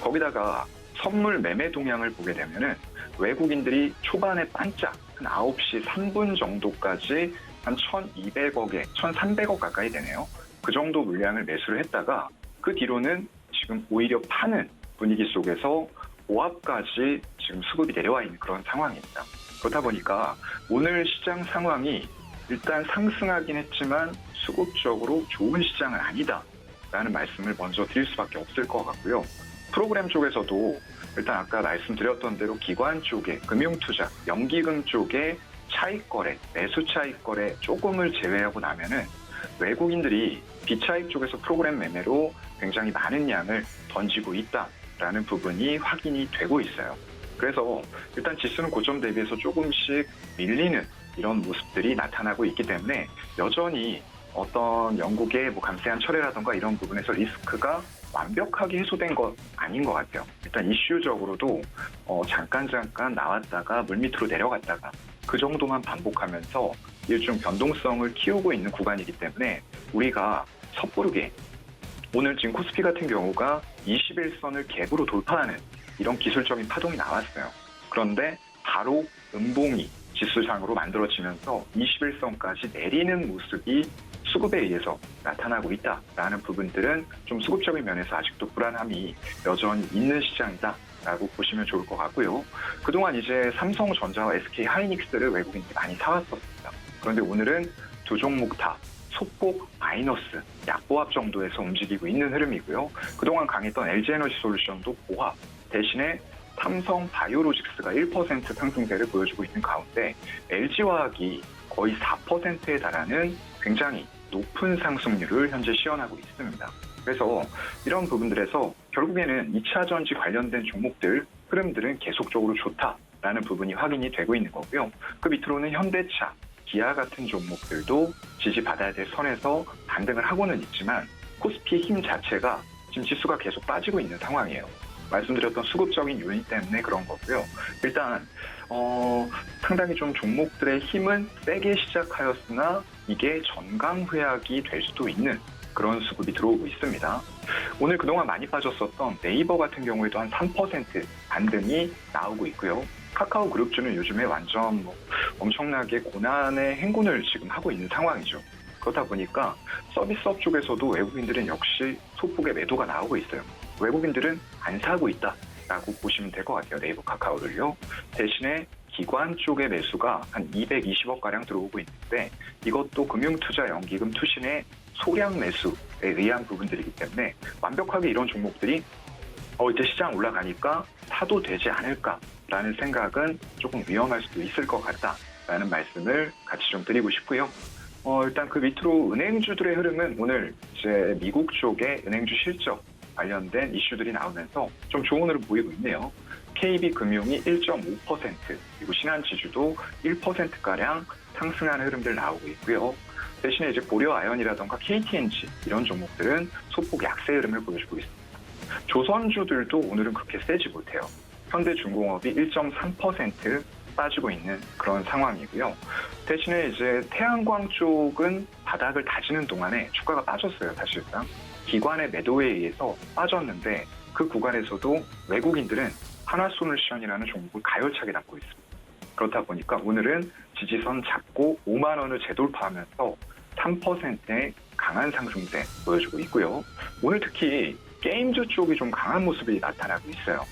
Speaker 6: 거기다가 선물 매매 동향을 보게 되면은 외국인들이 초반에 반짝 한 9시 3분 정도까지 한 1,200억에 1,300억 가까이 되네요. 그 정도 물량을 매수를 했다가 그 뒤로는 지금 오히려 파는 분위기 속에서 오합까지 지금 수급이 내려와 있는 그런 상황입니다. 그렇다 보니까 오늘 시장 상황이 일단 상승하긴 했지만 수급적으로 좋은 시장은 아니다라는 말씀을 먼저 드릴 수밖에 없을 것 같고요. 프로그램 쪽에서도 일단 아까 말씀드렸던 대로 기관 쪽에 금융투자, 연기금 쪽에 차익 거래, 매수 차익 거래 조금을 제외하고 나면은 외국인들이 비차익 쪽에서 프로그램 매매로 굉장히 많은 양을 던지고 있다라는 부분이 확인이 되고 있어요. 그래서 일단 지수는 고점 대비해서 조금씩 밀리는 이런 모습들이 나타나고 있기 때문에 여전히 어떤 영국의 감세안 철회라든가 이런 부분에서 리스크가 완벽하게 해소된 것 아닌 것 같아요. 일단 이슈적으로도 잠깐 나왔다가 물밑으로 내려갔다가 그 정도만 반복하면서 일종 변동성을 키우고 있는 구간이기 때문에 우리가 섣부르게 오늘 지금 코스피 같은 경우가 21선을 갭으로 돌파하는 이런 기술적인 파동이 나왔어요. 그런데 바로 음봉이 지수상으로 만들어지면서 21선까지 내리는 모습이 수급에 의해서 나타나고 있다라는 부분들은 좀 수급적인 면에서 아직도 불안함이 여전히 있는 시장이다라고 보시면 좋을 것 같고요. 그동안 이제 삼성전자와 SK 하이닉스를 외국인들이 많이 사왔었습니다. 그런데 오늘은 두 종목 다 소폭 마이너스 약보합 정도에서 움직이고 있는 흐름이고요. 그동안 강했던 LG에너지솔루션도 보합, 대신에 삼성 바이오로직스가 1% 상승세를 보여주고 있는 가운데 LG화학이 거의 4%에 달하는 굉장히 높은 상승률을 현재 시현하고 있습니다. 그래서 이런 부분들에서 결국에는 2차 전지 관련된 종목들 흐름들은 계속적으로 좋다라는 부분이 확인이 되고 있는 거고요. 그 밑으로는 현대차, 기아 같은 종목들도 지지받아야 될 선에서 반등을 하고는 있지만 코스피의 힘 자체가 지금 지수가 계속 빠지고 있는 상황이에요. 말씀드렸던 수급적인 요인 때문에 그런 거고요. 일단 상당히 좀 종목들의 힘은 세게 시작하였으나 이게 전강회학이 될 수도 있는 그런 수급이 들어오고 있습니다. 오늘 그동안 많이 빠졌었던 네이버 같은 경우에도 한 3% 반등이 나오고 있고요. 카카오 그룹주는 요즘에 완전 엄청나게 고난의 행군을 지금 하고 있는 상황이죠. 그렇다 보니까 서비스업 쪽에서도 외국인들은 역시 소폭의 매도가 나오고 있어요. 외국인들은 안 사고 있다라고 보시면 될 것 같아요. 네이버 카카오를요. 대신에 기관 쪽의 매수가 한 220억가량 들어오고 있는데 이것도 금융투자 연기금 투신의 소량 매수에 의한 부분들이기 때문에 완벽하게 이런 종목들이 이제 시장 올라가니까 사도 되지 않을까라는 생각은 조금 위험할 수도 있을 것 같다라는 말씀을 같이 좀 드리고 싶고요. 일단 그 밑으로 은행주들의 흐름은 오늘 이제 미국 쪽의 은행주 실적 관련된 이슈들이 나오면서 좀 좋은 흐름 보이고 있네요. KB금융이 1.5%, 그리고 신한지주도 1%가량 상승하는 흐름들 나오고 있고요. 대신에 이제 고려아연이라던가 KTNG 이런 종목들은 소폭 약세 흐름을 보여주고 있습니다. 조선주들도 오늘은 그렇게 세지 못해요. 현대중공업이 1.3% 빠지고 있는 그런 상황이고요. 대신에 이제 태양광 쪽은 바닥을 다지는 동안에 주가가 빠졌어요, 사실상. 기관의 매도에 의해서 빠졌는데 그 구간에서도 외국인들은 하나솔루션이라는 종목을 가열차게 담고 있습니다. 그렇다 보니까 오늘은 지지선 잡고 5만 원을 재돌파하면서 3%의 강한 상승세 보여주고 있고요. 오늘 특히 게임즈 쪽이 좀 강한 모습이 나타나고 있어요.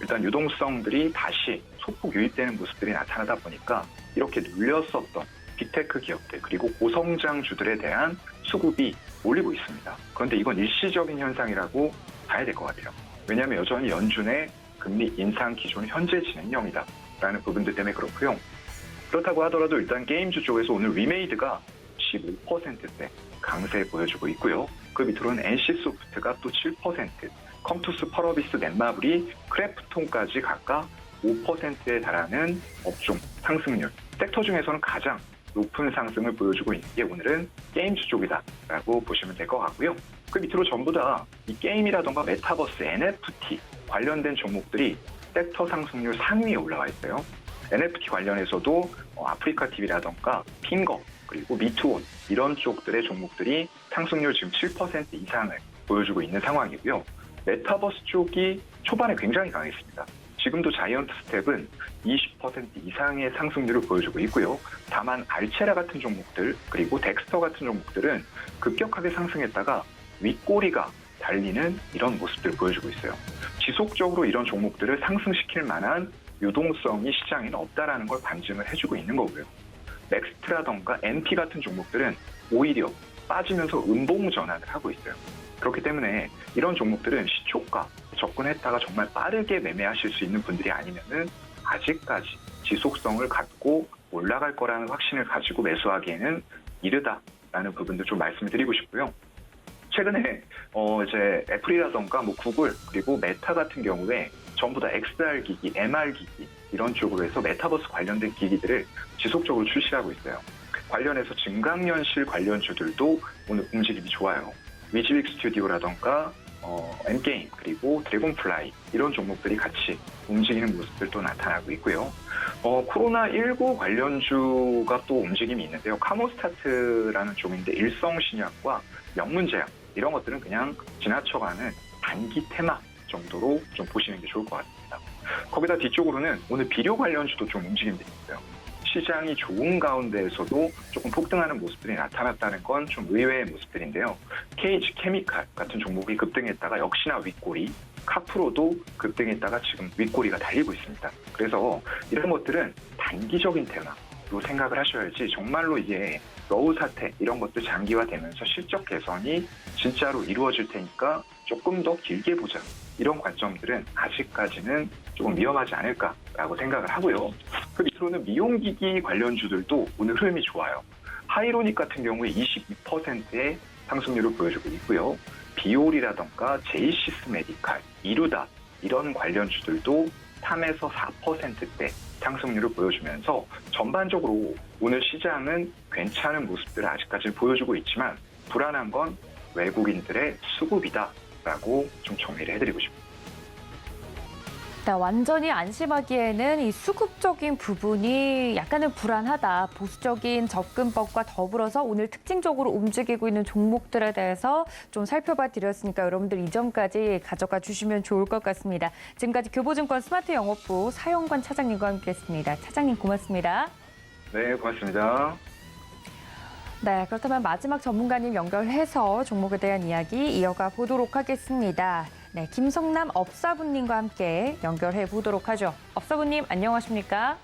Speaker 6: 일단 유동성들이 다시 소폭 유입되는 모습들이 나타나다 보니까 이렇게 눌렸었던 빅테크 기업들 그리고 고성장주들에 대한 수급이 몰리고 있습니다. 그런데 이건 일시적인 현상이라고 봐야 될 것 같아요. 왜냐하면 여전히 연준의 금리 인상 기조는 현재 진행형이다라는 부분들 때문에 그렇고요. 그렇다고 하더라도 일단 게임주 쪽에서 오늘 리메이드가 15%대 강세 보여주고 있고요. 그 밑으로는 NC소프트가 또 7%, 컴투스, 펄어비스, 넷마블이 크래프톤까지 각각 5%에 달하는 업종 상승률. 섹터 중에서는 가장 높은 상승을 보여주고 있는 게 오늘은 게임즈 쪽이다라고 보시면 될 것 같고요. 그 밑으로 전부 다 이 게임이라던가 메타버스, NFT 관련된 종목들이 섹터 상승률 상위에 올라와 있어요. NFT 관련해서도 아프리카 TV라던가 핑거 그리고 미투온 이런 쪽들의 종목들이 상승률 지금 7% 이상을 보여주고 있는 상황이고요. 메타버스 쪽이 초반에 굉장히 강했습니다. 지금도 자이언트 스텝은 20% 이상의 상승률을 보여주고 있고요. 다만 알체라 같은 종목들 그리고 덱스터 같은 종목들은 급격하게 상승했다가 윗꼬리가 달리는 이런 모습들을 보여주고 있어요. 지속적으로 이런 종목들을 상승시킬 만한 유동성이 시장에는 없다라는 걸 반증을 해주고 있는 거고요. 넥스트라던가 NP 같은 종목들은 오히려 빠지면서 음봉 전환을 하고 있어요. 그렇기 때문에 이런 종목들은 시초가 접근했다가 정말 빠르게 매매하실 수 있는 분들이 아니면은 아직까지 지속성을 갖고 올라갈 거라는 확신을 가지고 매수하기에는 이르다라는 부분도 좀 말씀을 드리고 싶고요. 최근에 이제 애플이라던가 구글 그리고 메타 같은 경우에 전부 다 XR 기기, MR 기기 이런 쪽으로 해서 메타버스 관련된 기기들을 지속적으로 출시하고 있어요. 관련해서 증강현실 관련주들도 오늘 움직임이 좋아요. 위즈윅 스튜디오라던가 엔게임 그리고 드래곤플라이 이런 종목들이 같이 움직이는 모습들도 나타나고 있고요. 코로나19 관련주가 또 움직임이 있는데요. 카모스타트라는 종인데 일성신약과 명문제약 이런 것들은 그냥 지나쳐가는 단기 테마 정도로 좀 보시는 게 좋을 것 같습니다. 거기다 뒤쪽으로는 오늘 비료 관련주도 좀 움직임이 있어요. 시장이 좋은 가운데에서도 조금 폭등하는 모습들이 나타났다는 건 좀 의외의 모습들인데요. KH 케미칼 같은 종목이 급등했다가 역시나 윗꼬리, 카프로도 급등했다가 지금 윗꼬리가 달리고 있습니다. 그래서 이런 것들은 단기적인 테마로 생각을 하셔야지 정말로 이게 러우 사태 이런 것들 장기화되면서 실적 개선이 진짜로 이루어질 테니까 조금 더 길게 보자. 이런 관점들은 아직까지는 조금 위험하지 않을까라고 생각을 하고요. 그 밑으로는 미용기기 관련주들도 오늘 흐름이 좋아요. 하이로닉 같은 경우에 22%의 상승률을 보여주고 있고요. 비올이라던가 제이시스 메디칼, 이루다 이런 관련주들도 3에서 4%대 상승률을 보여주면서 전반적으로 오늘 시장은 괜찮은 모습들을 아직까지 보여주고 있지만 불안한 건 외국인들의 수급이다라고 좀 정리를 해드리고 싶습니다.
Speaker 2: 완전히 안심하기에는 이 수급적인 부분이 약간은 불안하다. 보수적인 접근법과 더불어서 오늘 특징적으로 움직이고 있는 종목들에 대해서 좀 살펴봐 드렸으니까 여러분들 이 점까지 가져가 주시면 좋을 것 같습니다. 지금까지 교보증권 스마트 영업부 사영관 차장님과 함께했습니다. 차장님 고맙습니다.
Speaker 6: 네, 고맙습니다.
Speaker 2: 네, 그렇다면 마지막 전문가님 연결해서 종목에 대한 이야기 이어가 보도록 하겠습니다. 네, 김성남 업사부님과 함께 연결해 보도록 하죠. 업사부님 안녕하십니까?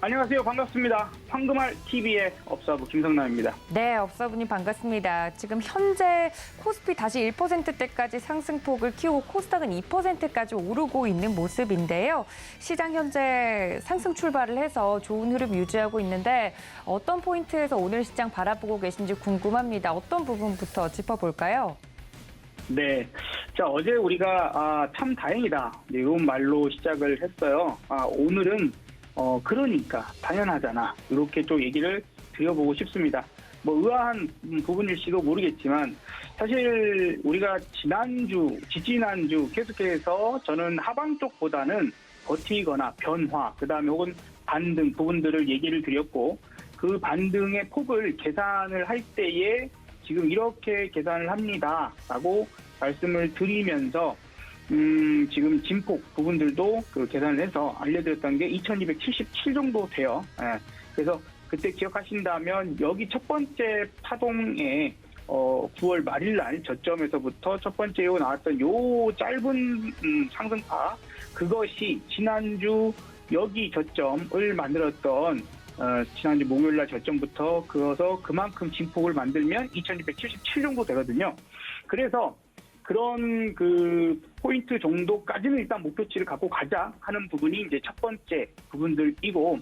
Speaker 7: 안녕하세요. 반갑습니다. 황금알 TV의 업사부 김성남입니다.
Speaker 2: 네, 업사부님 반갑습니다. 지금 현재 코스피 다시 1%대까지 상승폭을 키우고 코스닥은 2%까지 오르고 있는 모습인데요. 시장 현재 상승 출발을 해서 좋은 흐름 유지하고 있는데 어떤 포인트에서 오늘 시장 바라보고 계신지 궁금합니다. 어떤 부분부터 짚어볼까요?
Speaker 7: 네. 자, 어제 우리가 참 다행이다 이런 말로 시작을 했어요. 오늘은 그러니까 당연하잖아 이렇게 좀 얘기를 드려보고 싶습니다. 뭐 의아한 부분일지도 모르겠지만 사실 우리가 지지난주 계속해서 저는 하방 쪽보다는 버티거나 변화 그다음에 혹은 반등 부분들을 얘기를 드렸고 그 반등의 폭을 계산을 할 때에 지금 이렇게 계산을 합니다라고 말씀을 드리면서 지금 진폭 부분들도 그 계산을 해서 알려드렸던 게 2277 정도 돼요. 예. 그래서 그때 기억하신다면 여기 첫 번째 파동에 9월 말일날 저점에서부터 첫 번째로 나왔던 요 짧은 상승파 그것이 지난주 여기 저점을 만들었던 지난주 목요일날 저점부터 그어서 그만큼 진폭을 만들면 2277 정도 되거든요. 그래서 그런 그 포인트 정도까지는 일단 목표치를 갖고 가자 하는 부분이 이제 첫 번째 부분들이고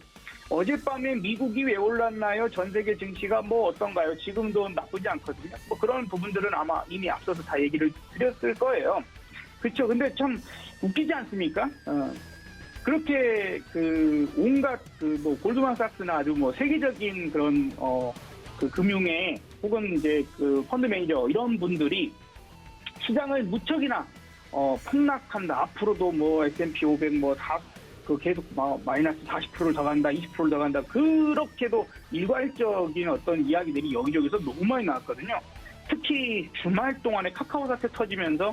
Speaker 7: 어젯밤에 미국이 왜 올랐나요? 전 세계 증시가 뭐 어떤가요? 지금도 나쁘지 않거든요. 뭐 그런 부분들은 아마 이미 앞서서 다 얘기를 드렸을 거예요. 그렇죠. 근데 참 웃기지 않습니까? 그렇게 그 온갖 그 뭐 골드만삭스나 아주 뭐 세계적인 그런 그 금융의 혹은 이제 그 펀드 매니저 이런 분들이 시장을 무척이나 폭락한다. 앞으로도 뭐 S&P 500 뭐 그 계속 마이너스 40%를 더 간다, 20%를 더 간다. 그렇게도 일괄적인 어떤 이야기들이 여기저기서 너무 많이 나왔거든요. 특히 주말 동안에 카카오 사태 터지면서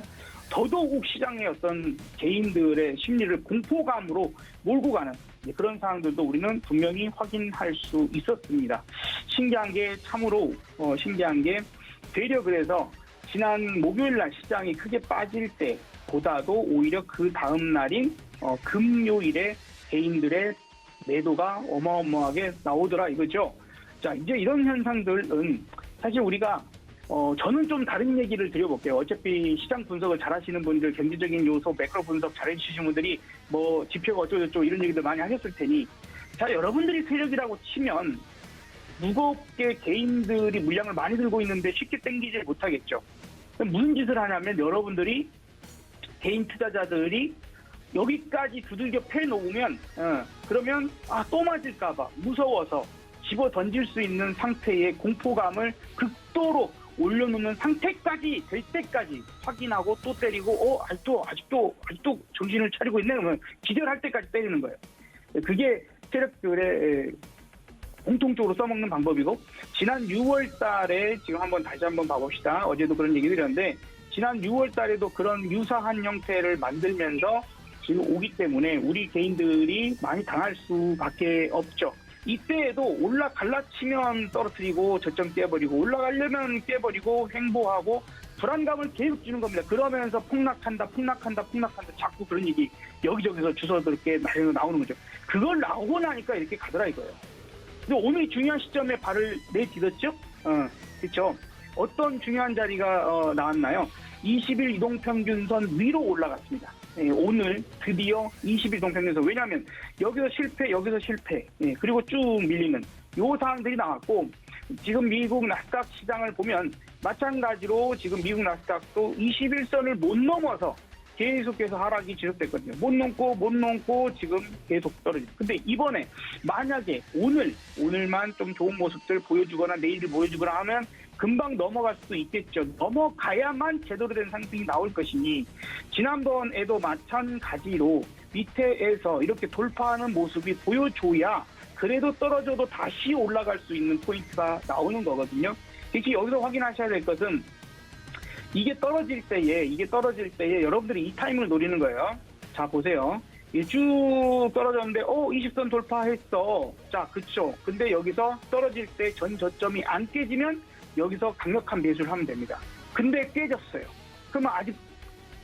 Speaker 7: 더더욱 시장의 어떤 개인들의 심리를 공포감으로 몰고 가는 그런 상황들도 우리는 분명히 확인할 수 있었습니다. 신기한 게 참으로 신기한 게 되려 그래서 지난 목요일날 시장이 크게 빠질 때보다도 오히려 그 다음 날인 금요일에 개인들의 매도가 어마어마하게 나오더라 이거죠. 자, 이제 이런 현상들은 사실 우리가 저는 좀 다른 얘기를 드려볼게요. 어차피 시장 분석을 잘 하시는 분들, 경제적인 요소, 매크로 분석 잘 해주시는 분들이 뭐 지표가 어쩌고저쩌고 이런 얘기들 많이 하셨을 테니 자, 여러분들이 세력이라고 치면 무겁게 개인들이 물량을 많이 들고 있는데 쉽게 땡기지 못하겠죠. 무슨 짓을 하냐면 여러분들이 개인 투자자들이 여기까지 두들겨 패놓으면 그러면 또 맞을까 봐 무서워서 집어 던질 수 있는 상태의 공포감을 극도로 올려놓는 상태까지 될 때까지 확인하고 또 때리고 아직도 정신을 차리고 있네 그러면 기절할 때까지 때리는 거예요. 그게 세력들의 공통적으로 써먹는 방법이고 지난 6월 달에 지금 다시 한번 봐봅시다. 어제도 그런 얘기 드렸는데 지난 6월 달에도 그런 유사한 형태를 만들면서 지금 오기 때문에 우리 개인들이 많이 당할 수밖에 없죠. 이때에도 갈라치면 떨어뜨리고 저점 깨버리고 올라가려면 깨버리고 횡보하고 불안감을 계속 주는 겁니다. 그러면서 폭락한다 자꾸 그런 얘기 여기저기서 주워들게 나오는 거죠. 그걸 나오고 나니까 이렇게 가더라 이거예요. 근데 오늘 중요한 시점에 발을 내딛었죠? 그렇죠. 어떤 중요한 자리가 나왔나요? 20일 이동평균선 위로 올라갔습니다. 오늘 드디어 20일 이동평균선. 왜냐하면 여기서 실패, 그리고 쭉 밀리는 요 사항들이 나왔고 지금 미국 나스닥 시장을 보면 마찬가지로 지금 미국 나스닥도 21선을 못 넘어서 계속해서 하락이 지속됐거든요. 못 넘고 지금 계속 떨어지죠. 근데 이번에 만약에 오늘만 좀 좋은 모습들 보여주거나 내일 보여주거나 하면 금방 넘어갈 수도 있겠죠. 넘어가야만 제대로 된 상승이 나올 것이니 지난번에도 마찬가지로 밑에에서 이렇게 돌파하는 모습이 보여줘야 그래도 떨어져도 다시 올라갈 수 있는 포인트가 나오는 거거든요. 특히 여기서 확인하셔야 될 것은 이게 떨어질 때에 여러분들이 이 타이밍을 노리는 거예요. 자, 보세요. 쭉 떨어졌는데 20선 돌파했어. 자, 그쵸. 근데 여기서 떨어질 때 전 저점이 안 깨지면 여기서 강력한 매수를 하면 됩니다. 근데 깨졌어요. 그러면 아직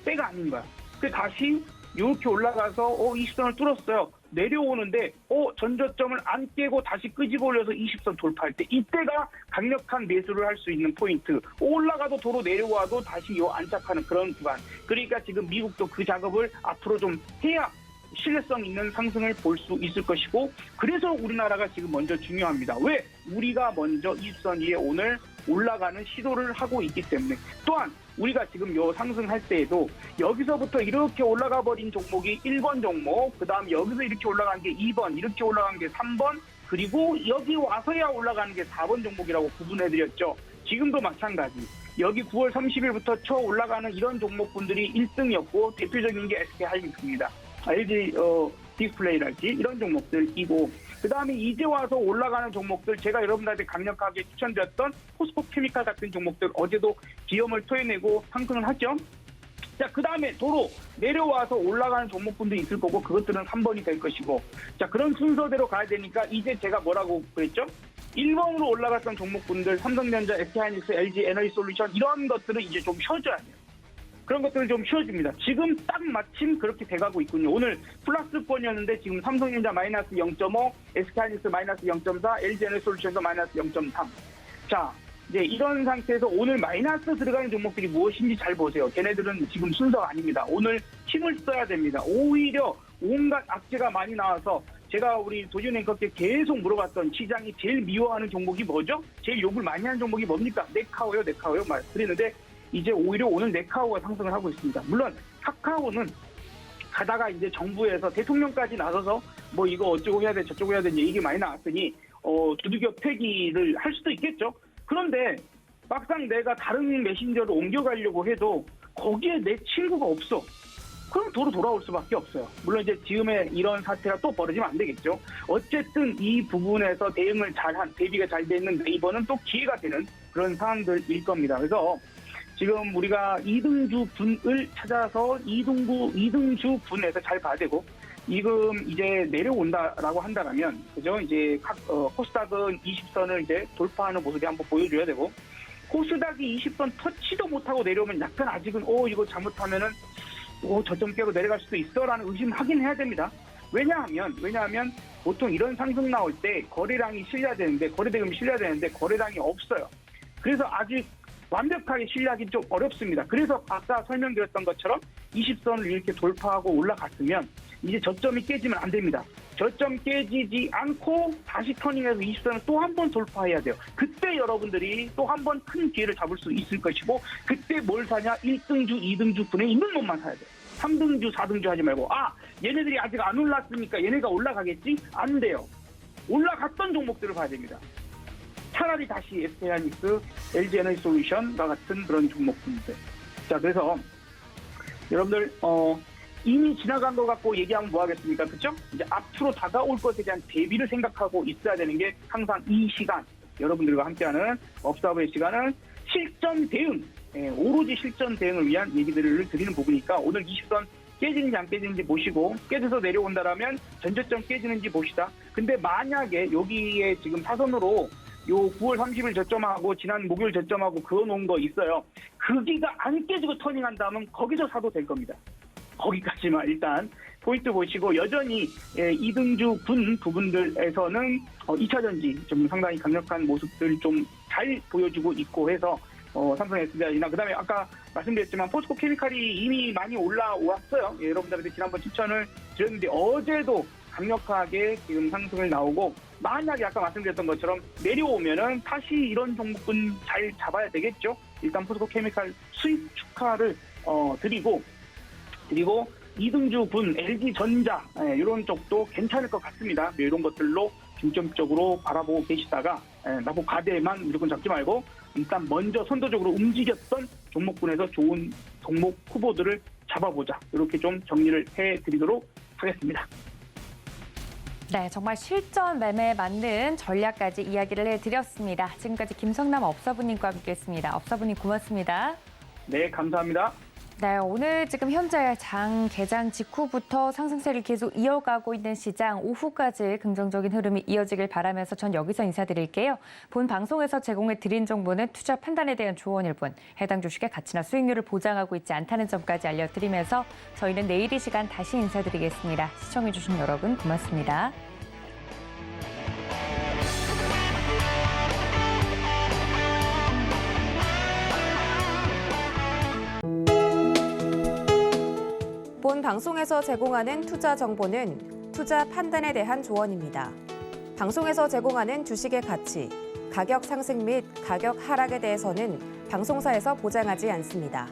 Speaker 7: 때가 아닌 거야. 그 다시 이렇게 올라가서 20선을 뚫었어요. 내려오는데 전저점을 안 깨고 다시 끄집어 올려서 20선 돌파할 때 이때가 강력한 매수를 할 수 있는 포인트. 올라가도 도로 내려와도 다시 안착하는 그런 구간. 그러니까 지금 미국도 그 작업을 앞으로 좀 해야 신뢰성 있는 상승을 볼 수 있을 것이고 그래서 우리나라가 지금 먼저 중요합니다. 왜? 우리가 먼저 20선 위에 오늘 올라가는 시도를 하고 있기 때문에 또한 우리가 지금 상승할 때에도 여기서부터 이렇게 올라가 버린 종목이 1번 종목, 그 다음 여기서 이렇게 올라간 게 2번, 이렇게 올라간 게 3번, 그리고 여기 와서야 올라가는 게 4번 종목이라고 구분해드렸죠. 지금도 마찬가지. 여기 9월 30일부터 쳐 올라가는 이런 종목분들이 1등이었고 대표적인 게 SK하이닉스입니다. LG 디스플레이랄지 이런 종목들이고 그 다음에 이제 와서 올라가는 종목들 제가 여러분들한테 강력하게 추천드렸던 포스코 케미칼 같은 종목들 어제도 기염을 토해내고 상승을 하죠. 자, 그 다음에 도로 내려와서 올라가는 종목분들이 있을 거고 그것들은 3번이 될 것이고 자, 그런 순서대로 가야 되니까 이제 제가 뭐라고 그랬죠? 1번으로 올라갔던 종목분들 삼성전자, SK하이닉스, LG 에너지솔루션 이런 것들은 이제 좀 쉬어줘야 돼요. 그런 것들을 좀 쉬어줍니다. 지금 딱 마침 그렇게 돼가고 있군요. 오늘 플러스권이었는데 지금 삼성전자 마이너스 0.5, SK하이닉스 마이너스 0.4, LG 에너지솔루션도 마이너스 0.3. 자, 이제 이런 상태에서 오늘 마이너스 들어가는 종목들이 무엇인지 잘 보세요. 걔네들은 지금 순서가 아닙니다. 오늘 힘을 써야 됩니다. 오히려 온갖 악재가 많이 나와서 제가 우리 도지훈 앵커께 계속 물어봤던 시장이 제일 미워하는 종목이 뭐죠? 제일 욕을 많이 하는 종목이 뭡니까? 네카오요 말씀드리는데 이제 오히려 오늘 네카오가 상승을 하고 있습니다. 물론 카카오는 가다가 이제 정부에서 대통령까지 나서서 뭐 이거 어쩌고 해야 돼 저쩌고 해야 돼 얘기 많이 나왔으니 두들겨 패기를 할 수도 있겠죠. 그런데 막상 내가 다른 메신저로 옮겨가려고 해도 거기에 내 친구가 없어. 그럼 도로 돌아올 수밖에 없어요. 물론 이제 지금의 이런 사태가 또 벌어지면 안 되겠죠. 어쨌든 이 부분에서 대비가 잘 돼 있는 네이버는 또 기회가 되는 그런 상황들일 겁니다. 그래서 지금 우리가 2등주 분을 찾아서 2등주 분에서 잘 봐야 되고 지금 이제 내려온다라고 한다면 그죠? 이제 코스닥은 20선을 이제 돌파하는 모습이 한번 보여줘야 되고 코스닥이 20선 터치도 못하고 내려오면 약간 아직은 이거 잘못하면은 저점 깨고 내려갈 수도 있어라는 의심하긴 해야 됩니다. 왜냐하면 보통 이런 상승 나올 때 거래량이 실려야 되는데 거래대금이 실려야 되는데 거래량이 없어요. 그래서 아직 완벽하게 신뢰하기 좀 어렵습니다. 그래서 아까 설명드렸던 것처럼 20선을 이렇게 돌파하고 올라갔으면 이제 저점이 깨지면 안 됩니다. 저점 깨지지 않고 다시 터닝해서 20선을 또 한 번 돌파해야 돼요. 그때 여러분들이 또 한 번 큰 기회를 잡을 수 있을 것이고 그때 뭘 사냐? 1등주, 2등주 분에 있는 것만 사야 돼요. 3등주, 4등주 하지 말고 얘네들이 아직 안 올랐으니까 얘네가 올라가겠지? 안 돼요. 올라갔던 종목들을 봐야 됩니다. 차라리 다시 SK하이닉스, LG에너지솔루션과 같은 그런 종목군들. 자, 그래서 여러분들 이미 지나간 것 갖고 얘기하면 뭐 하겠습니까? 그렇죠? 이제 앞으로 다가올 것에 대한 대비를 생각하고 있어야 되는 게 항상 이 시간, 여러분들과 함께하는 업사부의 시간은 실전 대응, 오로지 실전 대응을 위한 얘기들을 드리는 부분이니까 오늘 20선 깨지는지 안 깨지는지 보시고, 깨져서 내려온다라면 전저점 깨지는지 봅시다. 근데 만약에 여기에 지금 사선으로 요 9월 30일 저점하고 지난 목요일 저점하고 그어놓은 거 있어요. 거기가 안 깨지고 터닝한다면 거기서 사도 될 겁니다. 거기까지만 일단 포인트 보시고, 여전히 이등주 군 부분들에서는 2차전지 좀 상당히 강력한 모습들 좀 잘 보여주고 있고 해서 삼성 SDI나 그다음에 아까 말씀드렸지만 포스코 케미칼이 이미 많이 올라왔어요. 여러분들한테 지난번 추천을 드렸는데 어제도 강력하게 지금 상승을 나오고, 만약에 아까 말씀드렸던 것처럼 내려오면은 다시 이런 종목은 잘 잡아야 되겠죠. 일단 포스코 케미칼 수익 축하를 드리고 이등주 군, LG전자 이런 쪽도 괜찮을 것 같습니다. 이런 것들로 중점적으로 바라보고 계시다가 나보 가대만 무조건 잡지 말고 일단 먼저 선도적으로 움직였던 종목군에서 좋은 종목 후보들을 잡아보자. 이렇게 좀 정리를 해드리도록 하겠습니다.
Speaker 2: 네, 정말 실전 매매에 맞는 전략까지 이야기를 해드렸습니다. 지금까지 김성남 업사부님과 함께했습니다. 업사부님 고맙습니다.
Speaker 7: 네, 감사합니다.
Speaker 2: 네, 오늘 지금 현재 장 개장 직후부터 상승세를 계속 이어가고 있는 시장, 오후까지 긍정적인 흐름이 이어지길 바라면서 전 여기서 인사드릴게요. 본 방송에서 제공해드린 정보는 투자 판단에 대한 조언일 뿐 해당 주식의 가치나 수익률을 보장하고 있지 않다는 점까지 알려드리면서 저희는 내일 이 시간 다시 인사드리겠습니다. 시청해주신 여러분 고맙습니다.
Speaker 1: 본 방송에서 제공하는 투자 정보는 투자 판단에 대한 조언입니다. 방송에서 제공하는 주식의 가치, 가격 상승 및 가격 하락에 대해서는 방송사에서 보장하지 않습니다.